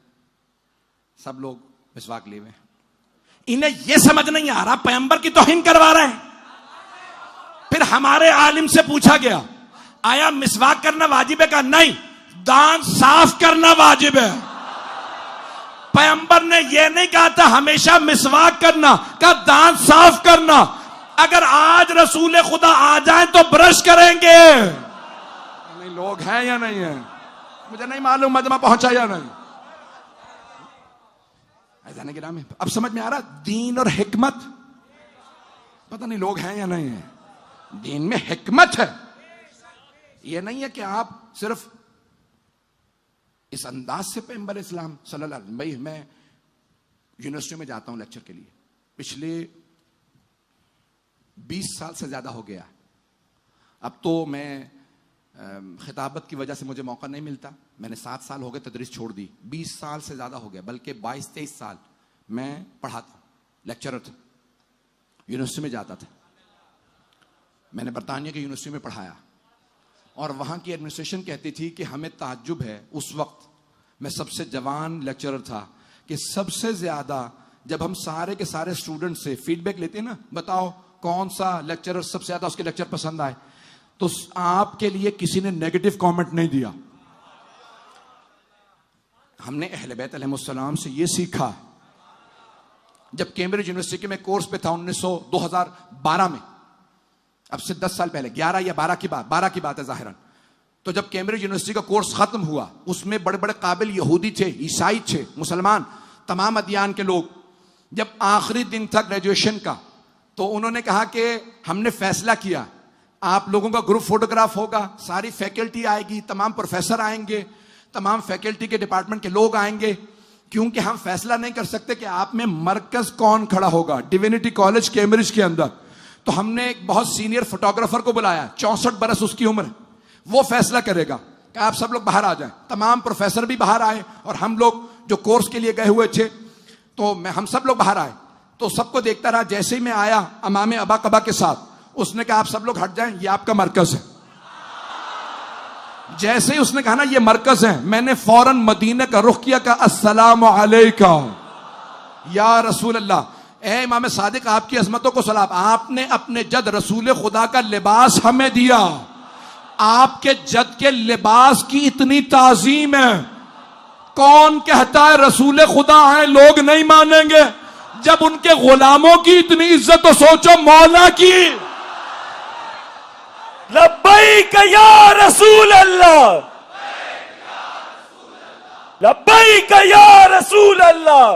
सब लोग मिसवाक लिए हुए। इन्हें यह समझ नहीं आ रहा पैगंबर की तौहीन करवा रहे हैं। फिर हमारे आलिम से पूछा गया, आया मिसवाक करना वाजिब है? का नहीं, दांत साफ करना वाजिब है। पैगंबर ने यह नहीं कहा था हमेशा मिसवाक करना, का दांत साफ करना। अगर आज रसूल खुदा आ जाए तो ब्रश करेंगे। नहीं लोग हैं या नहीं है, मुझे नहीं मालूम मजमा पहुंचा या नहीं। जाने के नाम है, अब समझ में आ रहा दीन और हिकमत, पता नहीं लोग हैं या नहीं है। दीन में हिकमत है, यह नहीं है कि आप सिर्फ इस अंदाज से पैगंबर इस्लाम सल्लल्लाहु अलैहि वसल्लम। भाई मैं यूनिवर्सिटी में जाता हूं लेक्चर के लिए, पिछले 20 साल से ज्यादा हो गया। अब तो मैं खिताबत की वजह से मुझे मौका नहीं मिलता, मैंने 7 साल हो गए तदरीस छोड़ दी, 20 साल से ज्यादा हो गया, बल्कि 22-23 साल मैं पढ़ाता, लेक्चरर था, यूनिवर्सिटी में जाता था। मैंने बरतानिया की यूनिवर्सिटी में पढ़ाया, और वहां की एडमिनिस्ट्रेशन कहती थी कि हमें ताज्जुब है, उस वक्त मैं सबसे जवान लेक्चरर था, कि सबसे ज्यादा जब हम सारे के सारे स्टूडेंट से फीडबैक लेते हैं ना, बताओ कौन सा लेक्चरर सबसे ज्यादा उसके लेक्चर पसंद आए, तो आपके लिए किसी ने नेगेटिव कमेंट नहीं दिया। हमने अहले बैत अलैहिमुस्सलाम से यह सीखा। जब कैम्ब्रिज यूनिवर्सिटी में कोर्स पे था 2012 में, अब से 10 साल पहले, 11 या 12 की बात है जाहिरन। तो जब कैम्ब्रिज यूनिवर्सिटी का कोर्स खत्म हुआ, उसमें बड़े बड़े काबिल यहूदी थे, ईसाई थे, मुसलमान, तमाम अदियान के लोग। जब आखिरी दिन था ग्रेजुएशन का, तो उन्होंने कहा कि हमने फैसला किया आप लोगों का ग्रुप फोटोग्राफ होगा, सारी फैकल्टी आएगी, तमाम प्रोफेसर आएंगे, तमाम फैकल्टी के डिपार्टमेंट के लोग आएंगे, क्योंकि हम फैसला नहीं कर सकते कि आप में मरकज कौन खड़ा होगा डिविनिटी कॉलेज कैम्ब्रिज के अंदर। तो हमने एक बहुत सीनियर फोटोग्राफर को बुलाया, 64 बरस उसकी उम्र, वो फैसला करेगा कि आप सब लोग बाहर आ जाएं। तमाम प्रोफेसर भी बाहर आए, और हम लोग जो कोर्स के लिए गए हुए थे, तो हम सब लोग बाहर आए। तो सबको देखता रहा, जैसे ही मैं आया अमामे अबा कबा के साथ, उसने कहा आप सब लोग हट जाएं, ये आपका मरकज है। जैसे ही उसने कहा ना ये मरकज है, मैंने फौरन मदीने का रुख किया, कहा अस्सलामु अलैका या रसूल अल्लाह, ए इमाम सादिक आपकी अजमतों को सलाम। आपने अपने जद रसूल खुदा का लिबास हमें दिया, आपके जद के लिबास की इतनी ताजीम है। कौन कहता है रसूल खुदा आए लोग नहीं मानेंगे? जब उनके गुलामों की इतनी इज्जत, तो सोचो मौला की। लब्बैक या रसूल अल्लाह, लब्बैक या रसूल अल्लाह,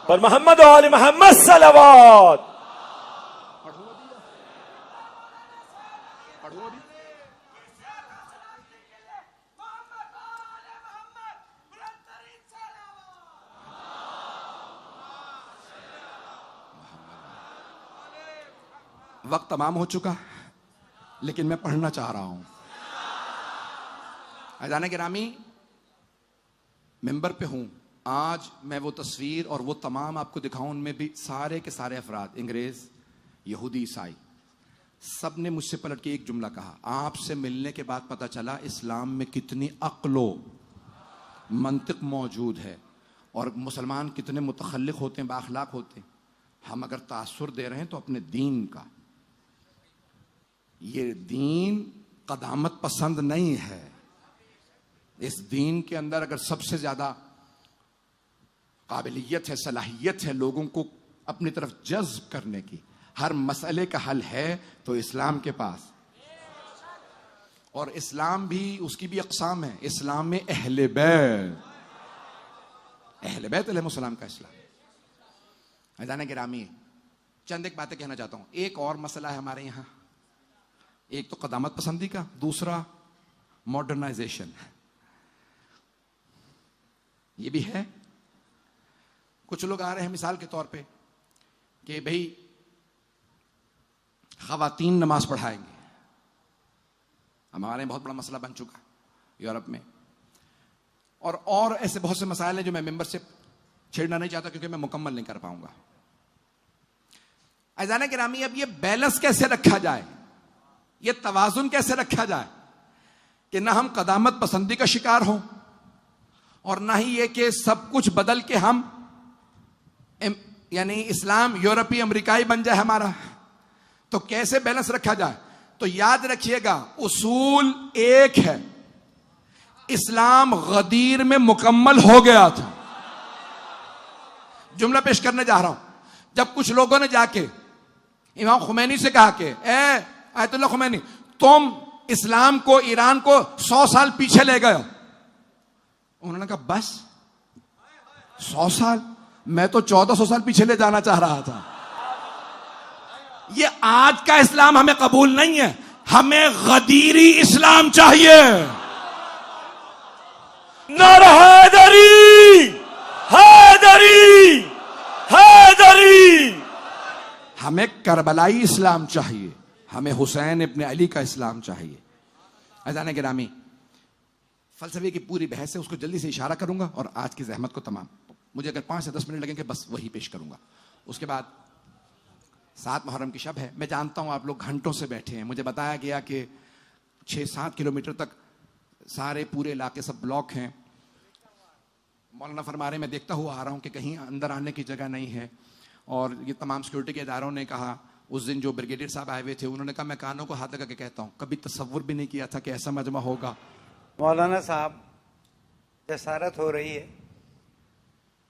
पर मोहम्मद और आले मोहम्मद सलवात। वक्त तमाम हो चुका, लेकिन मैं पढ़ना चाह रहा हूं। अजान गिरामी, मेंबर पे हूं आज, मैं वो तस्वीर और वो तमाम आपको दिखाऊं, उनमें भी सारे के सारे अफराद, अंग्रेज, यहूदी, ईसाई, सब ने मुझसे पलट के एक जुमला कहा, आपसे मिलने के बाद पता चला इस्लाम में कितनी अक्लो मंतिक मौजूद है, और मुसलमान कितने मुतखल्लिक होते हैं, बाखलाक होते हैं। हम अगर तासुर दे रहे हैं तो अपने दीन का, ये दीन कदामत पसंद नहीं है। इस दीन के अंदर अगर सबसे ज्यादा काबिलियत है, सलाहियत है लोगों को अपनी तरफ जज्ब करने की, हर मसले का हल है, तो इस्लाम के पास। और इस्लाम भी, उसकी भी अक़साम है। इस्लाम में अहले बैत अलैहिस्सलाम का इस्लाम। अज़ान गिरामी, चंद एक बातें कहना चाहता हूं। एक और मसला है हमारे यहां, एक तो क़दामत पसंदी का, दूसरा मॉडर्नाइजेशन। ये भी है। कुछ लोग आ रहे हैं मिसाल के तौर पे कि भाई ख़वातीन नमाज पढ़ाएंगे। हमारे बहुत बड़ा मसला बन चुका यूरोप में, और ऐसे बहुत से मसाइल हैं जो मैं मेंबरशिप छेड़ना नहीं चाहता क्योंकि मैं मुकम्मल नहीं कर पाऊंगा। अज़ान गिरामी, अब ये बैलेंस कैसे रखा जाए, ये तवाजुन कैसे रखा जाए कि ना हम क़दामत पसंदी का शिकार हों और ना ही ये कि सब कुछ बदल के हम यानी इस्लाम यूरोपीय अमेरिकाई बन जाए हमारा। तो कैसे बैलेंस रखा जाए? तो याद रखिएगा, उसूल एक है। इस्लाम गदीर में मुकम्मल हो गया था। जुमला पेश करने जा रहा हूं। जब कुछ लोगों ने जाके इमाम खुमैनी से कहा कि आयतुल्लाह खुमैनी, तुम इस्लाम को, ईरान को 100 साल पीछे ले गए। उन्होंने कहा बस 100 साल, मैं तो 1400 साल पीछे ले जाना चाह रहा था। ये आज का इस्लाम हमें कबूल नहीं है, हमें गदीरी इस्लाम चाहिए। नारा हैदरी, हैदरी, हैदरी। हमें करबलाई इस्लाम चाहिए, हमें हुसैन इब्ने अली का इस्लाम चाहिए। अज़ान गिरामी, फलसफे की पूरी बहस है, उसको जल्दी से इशारा करूंगा और आज की जहमत को तमाम, मुझे अगर 5 से 10 मिनट लगेंगे बस वही पेश करूंगा। उसके बाद 7 मुहर्रम की शब है। मैं जानता हूं आप लोग घंटों से बैठे हैं। मुझे बताया गया कि 6-7 किलोमीटर तक सारे पूरे इलाके सब ब्लॉक हैं। मौलाना फरमा रहे, मैं देखता हुआ आ रहा हूं कि कहीं अंदर आने की जगह नहीं है। और ये तमाम सिक्योरिटी के इदारों ने कहा, उस दिन जो ब्रिगेडियर साहब आए हुए थे उन्होंने कहा, मैं कानों को हाथ लगा के कहता हूं, कभी तसव्वुर भी नहीं किया था कि ऐसा मजमा होगा। मौलाना साहब, जसारत हो रही है।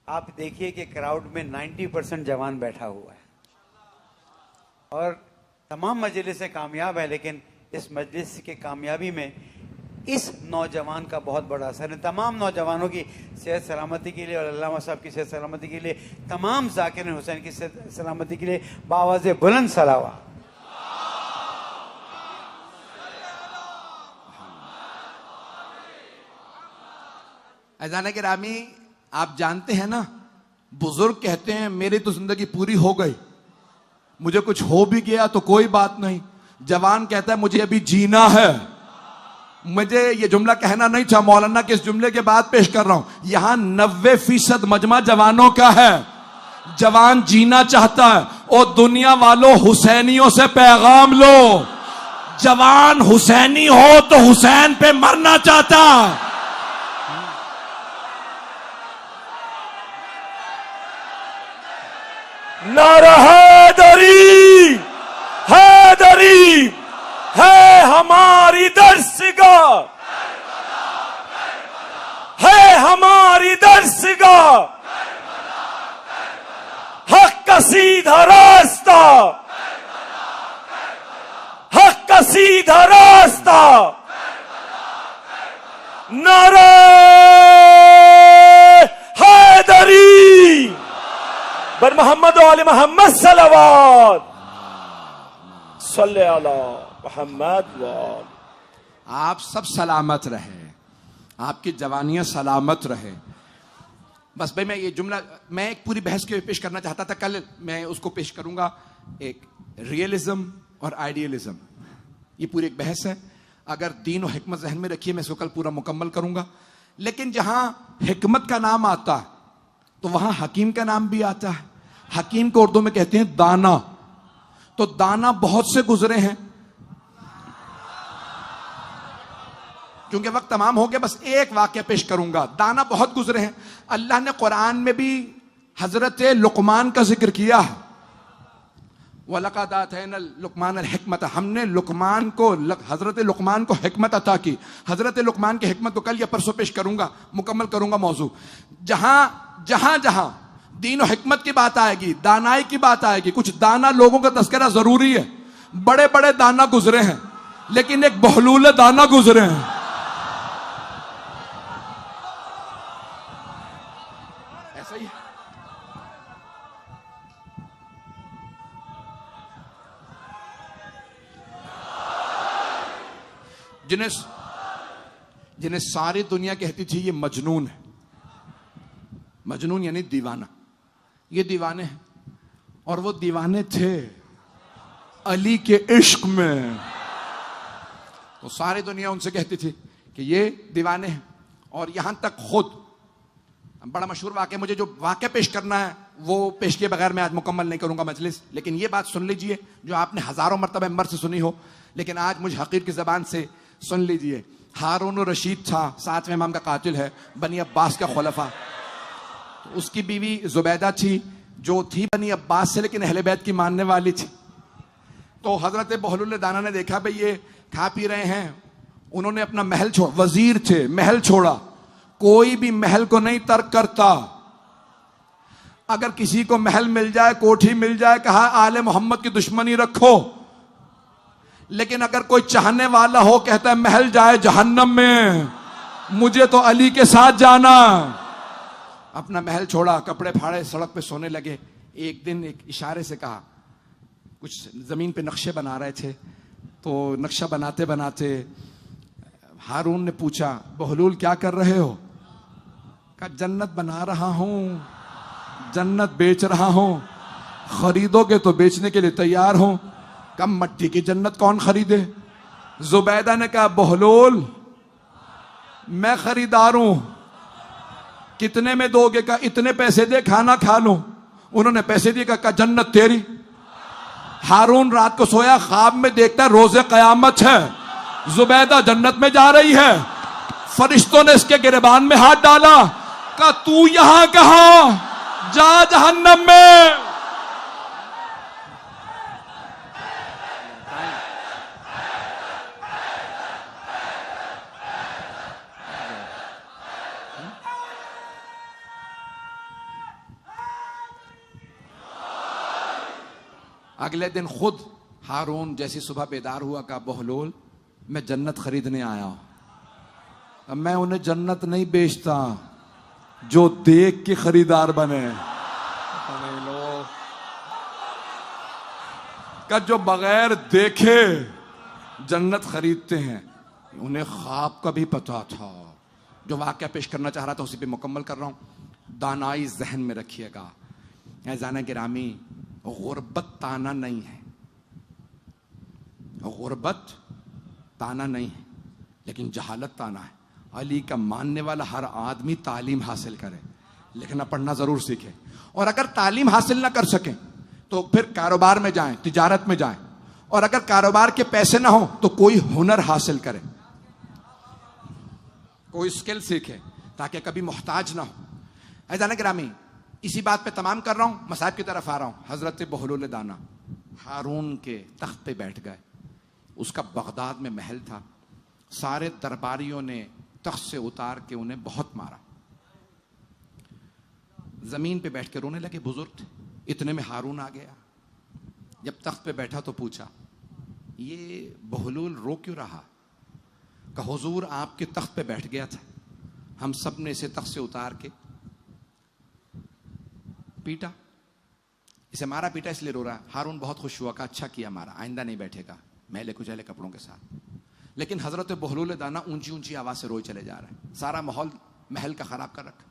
आप देखिए कि क्राउड में 90% जवान बैठा हुआ है और तमाम मजलिसें कामयाब है, लेकिन इस मजलिस की कामयाबी में इस नौजवान का बहुत बड़ा असर है। तमाम नौजवानों की सेहत सलामती के लिए और अल्लामा साहब की सेहत सलामती के लिए, तमाम ज़ाकिर हुसैन की सेहत सलामती के लिए बावाज़े बुलंद सलावा। अज़ान गिरामी, आप जानते हैं ना, बुजुर्ग कहते हैं मेरी तो जिंदगी पूरी हो गई, मुझे कुछ हो भी गया तो कोई बात नहीं। जवान कहता है मुझे अभी जीना है। मुझे ये जुमला कहना नहीं था, मौलाना के इस जुमले के बाद पेश कर रहा हूं। यहां 90% मजमा जवानों का है। जवान जीना चाहता है। और दुनिया वालों, हुसैनियों से पैगाम लो, जवान हुसैनी हो तो हुसैन पे मरना चाहता है। नारा हैदरी, हैदरी है हमारी दर्शगाह, है हमारी दर्शगाह, हक का सीधा रास्ता, हक का सीधा रास्ता। नारा हैदरी बर मोहम्मद वाले मोहम्मद सलवात सल्ले अला मोहम्मद वाल। आप सब सलामत रहे, आपकी जवानियां सलामत रहे। बस भाई, मैं ये जुमला, मैं एक पूरी बहस के पेश करना चाहता था, कल मैं उसको पेश करूंगा। एक रियलिज्म और आइडियलिज्म, ये पूरी एक बहस है। अगर दीन और हिकमत जहन में रखिए, मैं इसको कल पूरा मुकम्मल करूंगा। लेकिन जहां हिकमत का नाम आता है तो वहां हकीम का नाम भी आता है। हकीम को उर्दू में कहते हैं दाना। तो दाना बहुत से गुजरे हैं। क्योंकि वक्त तमाम हो गया, बस एक वाक्य पेश करूंगा। दाना बहुत गुजरे हैं। अल्लाह ने कुरान में भी हजरत लुकमान का जिक्र किया है। वलक़द आतैना लुकमान अल हिकमत, हमने लुकमान को, हजरत लुकमान को हिकमत अता की। हजरत लुकमान की हिकमत को कल या परसों पेश करूंगा, मुकम्मल करूंगा मौजू। जहां जहां दीन और हिकमत की बात आएगी, दानाई की बात आएगी, कुछ दाना लोगों का तस्करा जरूरी है। बड़े बड़े दाना गुजरे हैं, लेकिन एक बहलूल दाना गुजरे हैं। ऐसा ही जिन्हें सारी दुनिया कहती थी ये मजनून है, मजनून यानी दीवाना, ये दीवाने हैं। और वो दीवाने थे अली के इश्क में, तो सारी दुनिया उनसे कहती थी कि ये दीवाने हैं। और यहां तक खुद बड़ा मशहूर वाक़या, मुझे जो वाक़या पेश करना है वो पेश किए बगैर मैं आज मुकम्मल नहीं करूंगा मजलिस, लेकिन ये बात सुन लीजिए जो आपने हजारों मरतबा मेंबर से सुनी हो, लेकिन आज मुझ हकीर की जबान से सुन लीजिए। हारून रशीद था, 7वें इमाम का कातिल है, बनी अब्बास का खुलफा। तो उसकी बीवी जुबैदा थी जो थी बनी अब्बास से लेकिन अहले बैत की मानने वाली थी। तो हजरत बहलूल दाना ने देखा भाई ये खा पी रहे हैं, उन्होंने अपना महल छोड़ा, वजीर थे, महल छोड़ा। कोई भी महल को नहीं तर्क करता, अगर किसी को महल मिल जाए, कोठी मिल जाए, कहा आले मोहम्मद की दुश्मनी रखो, लेकिन अगर कोई चाहने वाला हो कहता है महल जाए जहन्नम में, मुझे तो अली के साथ जाना। अपना महल छोड़ा, कपड़े फाड़े, सड़क पे सोने लगे। एक दिन एक इशारे से कहा, कुछ जमीन पे नक्शे बना रहे थे, तो नक्शा बनाते बनाते हारून ने पूछा बहलूल क्या कर रहे हो? कहा जन्नत बना रहा हूं, जन्नत बेच रहा हूं, खरीदोगे तो बेचने के लिए तैयार हूं। कम मट्टी की जन्नत कौन खरीदे? जुबैदा ने कहा बहलूल मैं खरीदार हूं, कितने में दोगे? कहा इतने पैसे दे, खाना खा लूं। उन्होंने पैसे दिए, कहा जन्नत तेरी। हारून रात को सोया, ख्वाब में देखता रोजे कयामत है, जुबैदा जन्नत में जा रही है। फरिश्तों ने इसके गिरबान में हाथ डाला, कहा तू यहां कहां, जा जहन्नम में। अगले दिन खुद हारून जैसी सुबह बेदार हुआ, का बहलूल मैं जन्नत खरीदने आया हूं। अब मैं उन्हें जन्नत नहीं बेचता जो देख के खरीदार बने, का जो बगैर देखे जन्नत खरीदते हैं। उन्हें ख्वाब का भी पता था। जो वाक़या पेश करना चाह रहा था उसी पे मुकम्मल कर रहा हूं। दानाई जहन में रखिएगा ऐज़ान गिरामी, गुर्बत ताना नहीं है, गुर्बत ताना नहीं है, लेकिन जहालत ताना है। अली का मानने वाला हर आदमी तालीम हासिल करे, लिखना पढ़ना जरूर सीखे, और अगर तालीम हासिल ना कर सके तो फिर कारोबार में जाएं, तिजारत में जाएं, और अगर कारोबार के पैसे ना हो तो कोई हुनर हासिल करे, कोई स्किल सीखे ताकि कभी मोहताज ना हो। ऐज़ान गिरामी, इसी बात पे तमाम कर रहा हूं, मसाइब की तरफ आ रहा हूं। हजरत बहलूल दाना हारून के तख्त पे बैठ गए। उसका बगदाद में महल था। सारे दरबारियों ने तख्त से उतार के उन्हें बहुत मारा। जमीन पे बैठ के रोने लगे, बुजुर्ग थे। इतने में हारून आ गया। जब तख्त पे बैठा तो पूछा ये बहलूल रो क्यों रहा? कहा हुजूर आपके तख्त पे बैठ गया था, हम सब ने इसे तख्त से उतार के पीटा, इसे मारा पीटा इसलिए रो रहा है। हारून बहुत खुश हुआ, कहा अच्छा किया मारा, आइंदा नहीं बैठेगा मैले कुचैले कपड़ों के साथ। लेकिन हजरत बहलूल दाना ऊंची ऊंची आवाज से रोए चले जा रहे हैं। सारा माहौल महल का खराब कर रखा।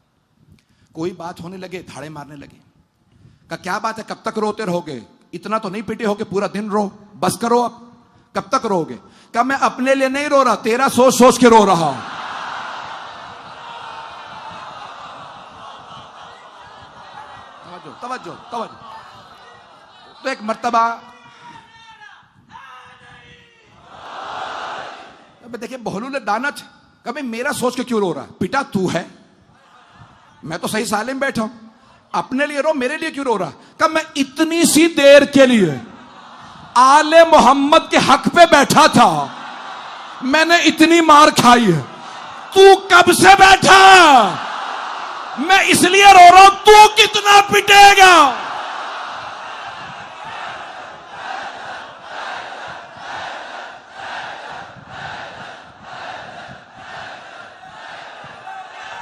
कोई बात होने लगे, धाड़े मारने लगे। कहा क्या बात है, कब तक रोते रहोगे? इतना तो नहीं पीटे होगे, पूरा दिन रो, बस करो अब, कब तक रोगे? कहा मैं अपने लिए नहीं रो रहा, तेरा सोच सोच के रो रहा हूं। तवज्जो तवज्जो। तो एक मर्तबा देखिए बहलूल दाना, कभी मेरा सोच के क्यों रो रहा है? पिटा तू है, मैं तो सही सालिम बैठा हूं, अपने लिए रो, मेरे लिए क्यों रो रहा? कब मैं इतनी सी देर के लिए आले मोहम्मद के हक पे बैठा था, मैंने इतनी मार खाई है, तू कब से बैठा? मैं इसलिए रो रहा हूं, तू कितना पिटेगा?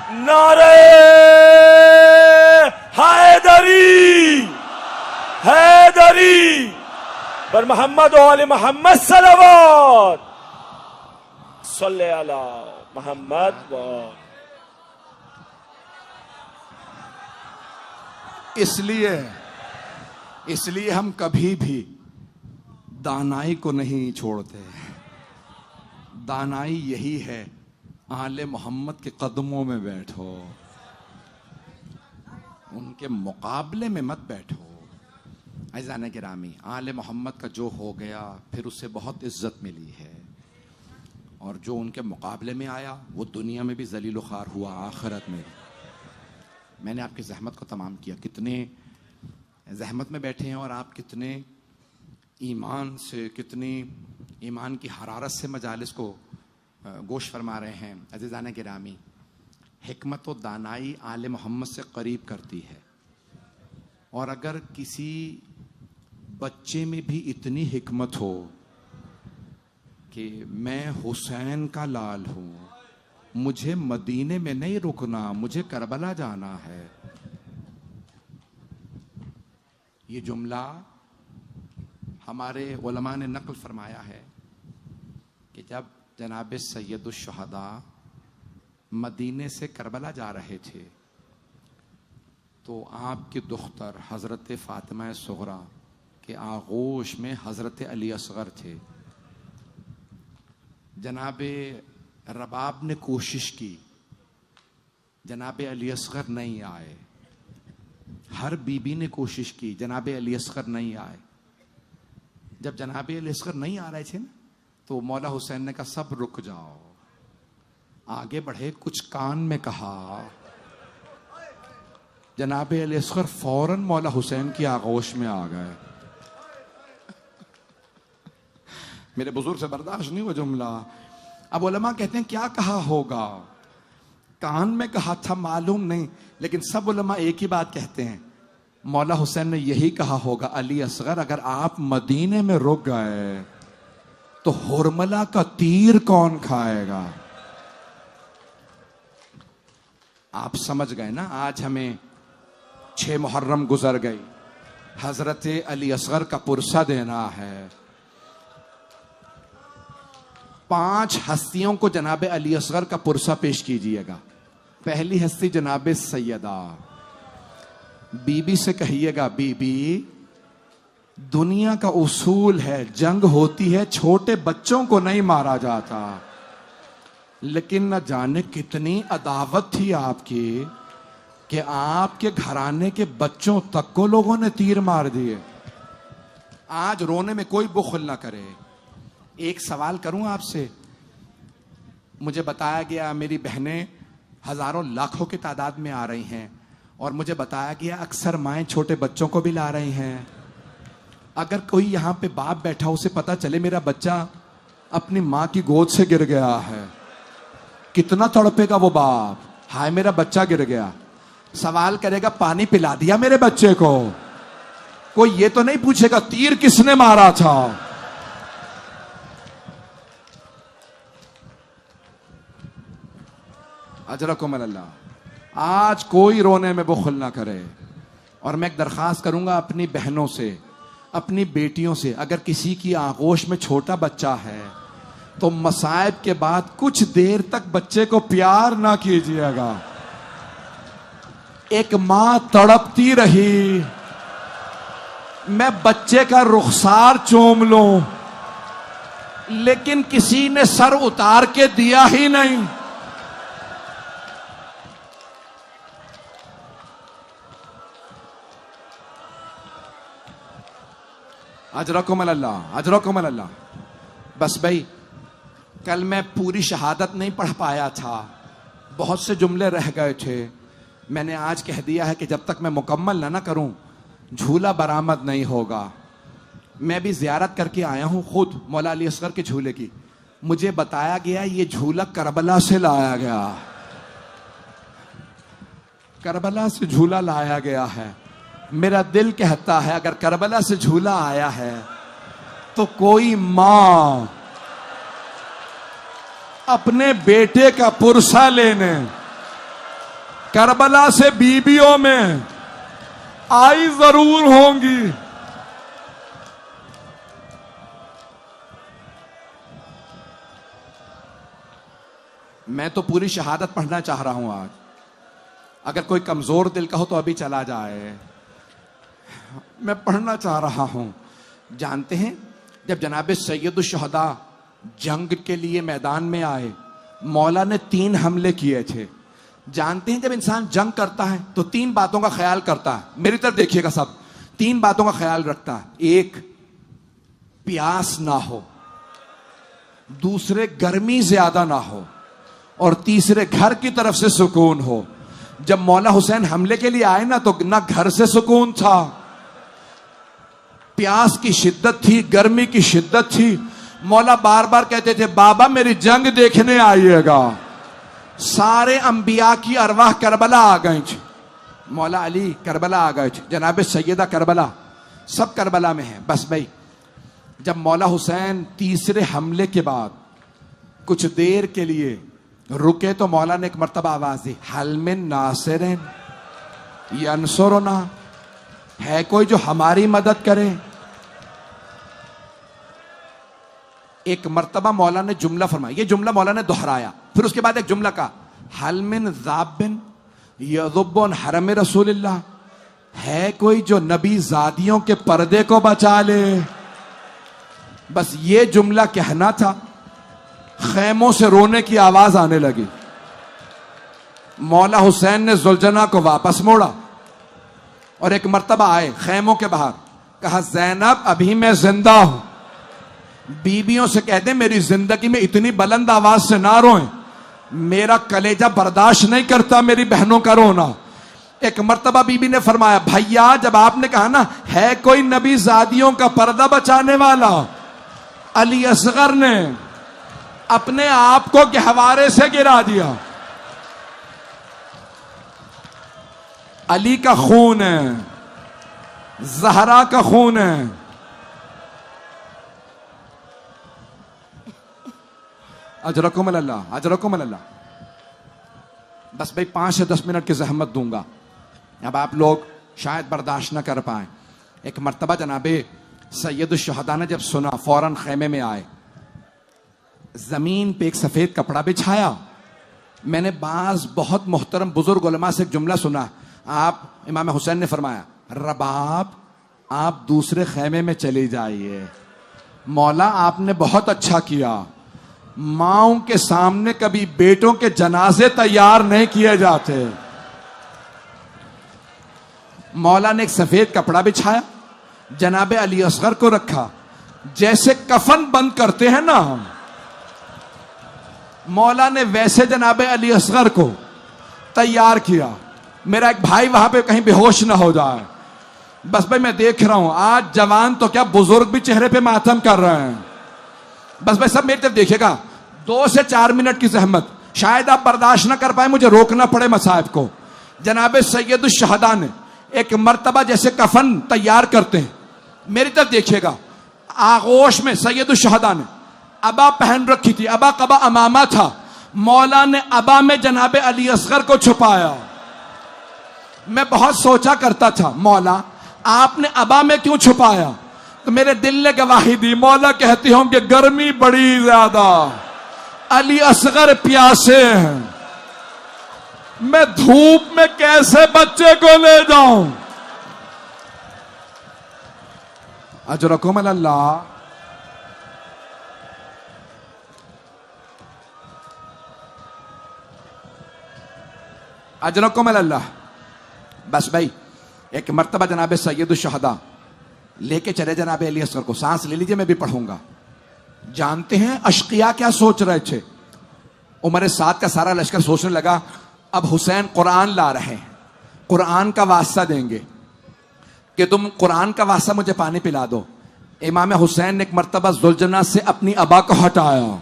नारे हैदरी, हैदरी पर मोहम्मद वाले मोहम्मद सलवात, सल्ले अला मोहम्मद व इसलिए हम कभी भी दानाई को नहीं छोड़ते। दानाई यही है, आले मोहम्मद के कदमों में बैठो, उनके मुकाबले में मत बैठो। अज़ीज़ान गिरामी, आले मोहम्मद का जो हो गया फिर उससे बहुत इज्जत मिली है, और जो उनके मुकाबले में आया वो दुनिया में भी जलील ख़ार हुआ, आखिरत में। मैंने आपकी जहमत को तमाम किया, कितने जहमत में बैठे हैं और आप कितने ईमान से, कितनी ईमान की हरारत से मजालिस को गोश फरमा रहे हैं। अज़ीज़ान गिरामी, हिकमत व दानाई आले मोहम्मद से करीब करती है, और अगर किसी बच्चे में भी इतनी हिकमत हो कि मैं हुसैन का लाल हूँ, मुझे मदीने में नहीं रुकना, मुझे करबला जाना है, ये जुमला हमारे उलमा ने नकल फरमाया है कि जब जनाब सैयदुश शुहदा मदीने से करबला जा रहे थे तो आपकी दुख्तर हज़रत फ़ातिमा सुगरा के आगोश में हज़रत अली असगर थे। जनाब रबाब ने कोशिश की, जनाब अली असगर नहीं आए। हर बीबी ने कोशिश की, जनाब अली असगर नहीं आए। जब जनाब अली असगर नहीं आ रहे थे ना, तो मौला हुसैन ने कहा सब रुक जाओ। आगे बढ़े, कुछ कान में कहा, जनाब अली असगर फौरन मौला हुसैन की आगोश में आ गए। मेरे बुजुर्ग से बर्दाश्त नहीं हुआ जुमला। अब उलमा कहते हैं क्या कहा होगा, कान में कहा था मालूम नहीं, लेकिन सब उलमा एक ही बात कहते हैं, मौला हुसैन ने यही कहा होगा, अली असगर अगर आप मदीने में रुक गए तो हुरमला का तीर कौन खाएगा। आप समझ गए ना। आज हमें 6 मुहर्रम गुजर गई, हजरत अली असगर का पुरसा देना है। 5 हस्तियों को जनाब अली असगर का पुरसा पेश कीजिएगा। पहली हस्ती जनाब सैयदा, बीबी से कहिएगा, बीबी दुनिया का उसूल है, जंग होती है, छोटे बच्चों को नहीं मारा जाता, लेकिन न जाने कितनी अदावत थी आपकी कि आपके घराने के बच्चों तक को लोगों ने तीर मार दिए। आज रोने में कोई बुखल ना करे। एक सवाल करूं आपसे, मुझे बताया गया मेरी बहनें हजारों लाखों की तादाद में आ रही हैं, और मुझे बताया गया अक्सर माएँ छोटे बच्चों को भी ला रही हैं। अगर कोई यहाँ पे बाप बैठा, उसे पता चले मेरा बच्चा अपनी माँ की गोद से गिर गया है, कितना तड़पेगा वो बाप, हाय मेरा बच्चा गिर गया। सवाल करेगा पानी पिला दिया मेरे बच्चे को, कोई ये तो नहीं पूछेगा तीर किसने मारा था। अजरकुम अल्लाह। आज कोई रोने में बुखल ना करे। और मैं एक दरखास्त करूंगा अपनी बहनों से, अपनी बेटियों से, अगर किसी की आगोश में छोटा बच्चा है तो मसाइब के बाद कुछ देर तक बच्चे को प्यार ना कीजिएगा। एक मां तड़पती रही, मैं बच्चे का रुखसार चूम लूं, लेकिन किसी ने सर उतार के दिया ही नहीं। अजरकुम अल्लाह, अजरकुम अल्लाह। बस भाई, कल मैं पूरी शहादत नहीं पढ़ पाया था, बहुत से जुमले रह गए थे। मैंने आज कह दिया है कि जब तक मैं मुकम्मल ना करूं झूला बरामद नहीं होगा। मैं भी ज़ियारत करके आया हूं खुद मौला अली असगर के झूले की। मुझे बताया गया ये झूला करबला से लाया गया, करबला से झूला लाया गया है। मेरा दिल कहता है अगर करबला से झूला आया है तो कोई मां अपने बेटे का पुरसा लेने करबला से बीबियों में आई जरूर होंगी। मैं तो पूरी शहादत पढ़ना चाह रहा हूं आज। अगर कोई कमजोर दिल का हो तो अभी चला जाए, मैं पढ़ना चाह रहा हूं। जानते हैं, जब जनाब सैयदुश्शहदा जंग के लिए मैदान में आए, मौला ने 3 हमले किए थे। जानते हैं, जब इंसान जंग करता है तो 3 बातों का ख्याल करता है। मेरी तरफ देखिएगा सब, 3 बातों का ख्याल रखता है। 1, प्यास ना हो, दूसरे गर्मी ज्यादा ना हो, और तीसरे घर की तरफ से सुकून हो। जब मौला हुसैन हमले के लिए आए ना, तो ना घर से सुकून था, प्यास की शिद्दत थी, गर्मी की शिद्दत थी। मौला बार बार कहते थे, बाबा मेरी जंग देखने आइएगा। सारे अंबिया की अरवाह करबला आ गई थी। मौला अली करबला आ गए थे, जनाब सैयदा करबला, सब करबला में है। बस भाई, जब मौला हुसैन तीसरे हमले के बाद कुछ देर के लिए रुके, तो मौला ने एक मर्तबा आवाज दी, हल मिन नासिरिन यंसुरुना, है कोई जो हमारी मदद करे। एक मर्तबा मौला ने जुमला फरमाया, ये जुमला मौला ने दोहराया। फिर उसके बाद एक जुमला का, हल मिन ज़ाबिन यज़ुब्बुन हरम रसूलिल्लाह, है कोई जो नबी जादियों के पर्दे को बचा ले। बस ये जुमला कहना था, खैमों से रोने की आवाज आने लगी। मौला हुसैन ने जुलजना को वापस मोड़ा और एक मर्तबा आए खैमों के बाहर, कहा, ज़ैनब अभी मैं जिंदा हूं, बीबियों से कह दे मेरी जिंदगी में इतनी बुलंद आवाज से ना रोएं, मेरा कलेजा बर्दाश्त नहीं करता मेरी बहनों का रोना। एक मर्तबा बीबी ने फरमाया, भैया जब आपने कहा ना, है कोई नबी जादियों का पर्दा बचाने वाला, अली असगर ने अपने आप को गहवारे से गिरा दिया। अली का खून है, जहरा का खून है। अजरकुम अल्लाह, अजरकुम अल्लाह। बस भाई 5 से 10 मिनट की जहमत दूंगा, अब आप लोग शायद बर्दाश्त ना कर पाए। एक मर्तबा जनाबे सैयदुश्शहदा ने जब सुना, फौरन खैमे में आए, जमीन पे एक सफेद कपड़ा बिछाया। मैंने बाज बहुत मोहतरम बुजुर्ग उलमा से एक जुमला सुना, आप इमाम हुसैन ने फरमाया, रबाब आप दूसरे खैमे में चले जाइए। मौला आपने बहुत अच्छा किया, माओं के सामने कभी बेटों के जनाजे तैयार नहीं किए जाते। मौला ने एक सफेद कपड़ा बिछाया, जनाबे अली असगर को रखा, जैसे कफन बंद करते हैं ना, मौला ने वैसे जनाबे अली असगर को तैयार किया। मेरा एक भाई वहां पे कहीं बेहोश ना हो जाए। बस भाई मैं देख रहा हूं, आज जवान तो क्या बुजुर्ग भी चेहरे पे मातम कर रहे हैं। बस भाई सब मेरी तरफ देखिएगा, 2 से 4 मिनट की जहमत, शायद आप बर्दाश्त ना कर पाए, मुझे रोकना पड़े मसाइब को। जनाबे सैयदुश्शहदा ने एक मर्तबा जैसे कफन तैयार करते हैं, मेरी तरफ देखिएगा, आगोश में सैयदुश्शहदा ने अबा पहन रखी थी, अबा कबा अमामा था, मौला ने अबा में जनाबे अली असगर को छुपाया। मैं बहुत सोचा करता था, मौला आपने अबा में क्यों छुपाया? तो मेरे दिल ने गवाही दी, मौला कहती हूं कि गर्मी बड़ी ज्यादा, अली असगर प्यासे हैं, मैं धूप में कैसे बच्चे को ले जाऊं। अजरकुम अल्लाह। अजरकुम अल्लाह। बस भाई एक मर्तबा जनाब सैयदुश्शहदा लेके चले जनाब अली असगर को, सांस ले लीजिए मैं भी पढ़ूंगा। जानते हैं अशकिया क्या सोच रहे थे? उमर साद का सारा लश्कर सोचने लगा, अब हुसैन कुरान ला रहे हैं, कुरान का वास्ता देंगे कि तुम कुरान का वास्ता मुझे पानी पिला दो। इमाम हुसैन ने एक मर्तबा जुलजना से अपनी अबा को हटाया,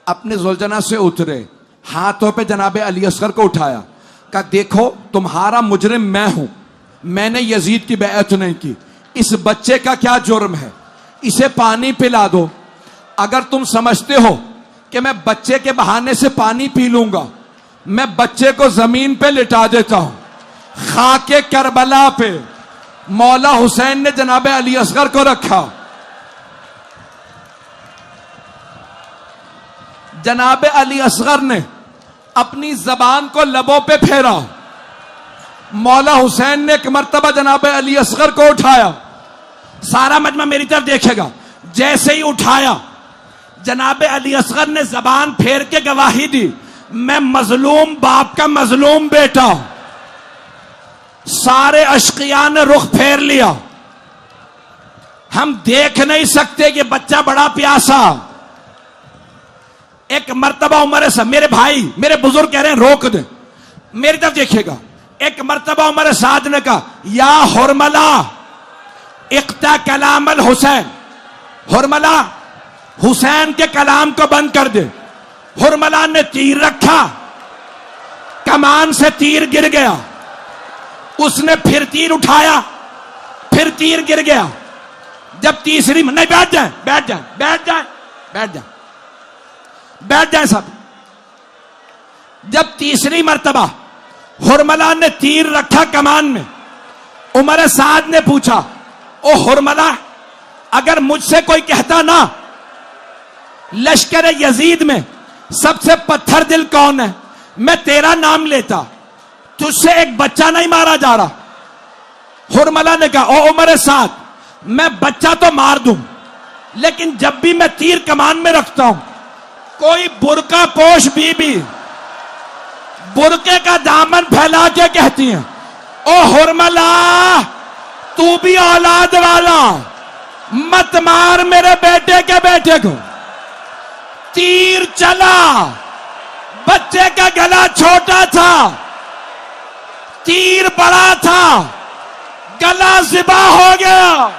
अपने जुलजना से उतरे, हाथों पे जनाबे अली असगर को उठाया, कहा देखो तुम्हारा मुजरिम मैं हूं, मैंने यजीद की बैअत नहीं की, इस बच्चे का क्या जुर्म है, इसे पानी पिला दो। अगर तुम समझते हो कि मैं बच्चे के बहाने से पानी पी लूंगा मैं बच्चे को जमीन पे लिटा देता हूं। खाके करबला पे मौला हुसैन ने जनाब अली असगर को रखा। जनाब अली असगर ने अपनी जबान को लबों पे फेरा। मौला हुसैन ने एक मर्तबा जनाब अली असगर को उठाया। सारा मजमा मेरी तरफ देखेगा। जैसे ही उठाया, जनाब अली असगर ने जबान फेर के गवाही दी, मैं मजलूम बाप का मजलूम बेटा। सारे अशकिया ने रुख फेर लिया। हम देख नहीं सकते कि बच्चा बड़ा प्यासा। एक मर्तबा उमर साद, मेरे भाई मेरे बुजुर्ग कह रहे हैं रोक दे, मेरी तरफ देखिएगा। एक मर्तबा उमर साद ने कहा, या हुरमला इक्ता कलाम अल हुसैन, हुरमला हुसैन के कलाम को बंद कर दे। हुरमला ने तीर रखा, कमान से तीर गिर गया। उसने फिर तीर उठाया, फिर तीर गिर गया। जब तीसरी, नहीं बैठ जाए बैठ जाए बैठ जाए बैठ जाए बैठ जाए सब। जब तीसरी मर्तबा हुरमला ने तीर रखा कमान में, उमर साद ने पूछा, ओ हुरमला, अगर मुझसे कोई कहता ना लश्कर यजीद में सबसे पत्थर दिल कौन है, मैं तेरा नाम लेता। तुझसे एक बच्चा नहीं मारा जा रहा। हुरमला ने कहा, ओ उमर साद, मैं बच्चा तो मार दूं, लेकिन जब भी मैं तीर कमान में रखता हूं, कोई बुरका पोश बीबी बुरके का दामन फैला के कहती है, ओ हुरमला, तू भी औलाद वाला, मत मार मेरे बेटे के बेटे को। तीर चला, बच्चे का गला छोटा था, तीर बड़ा था, गला ज़िबा हो गया।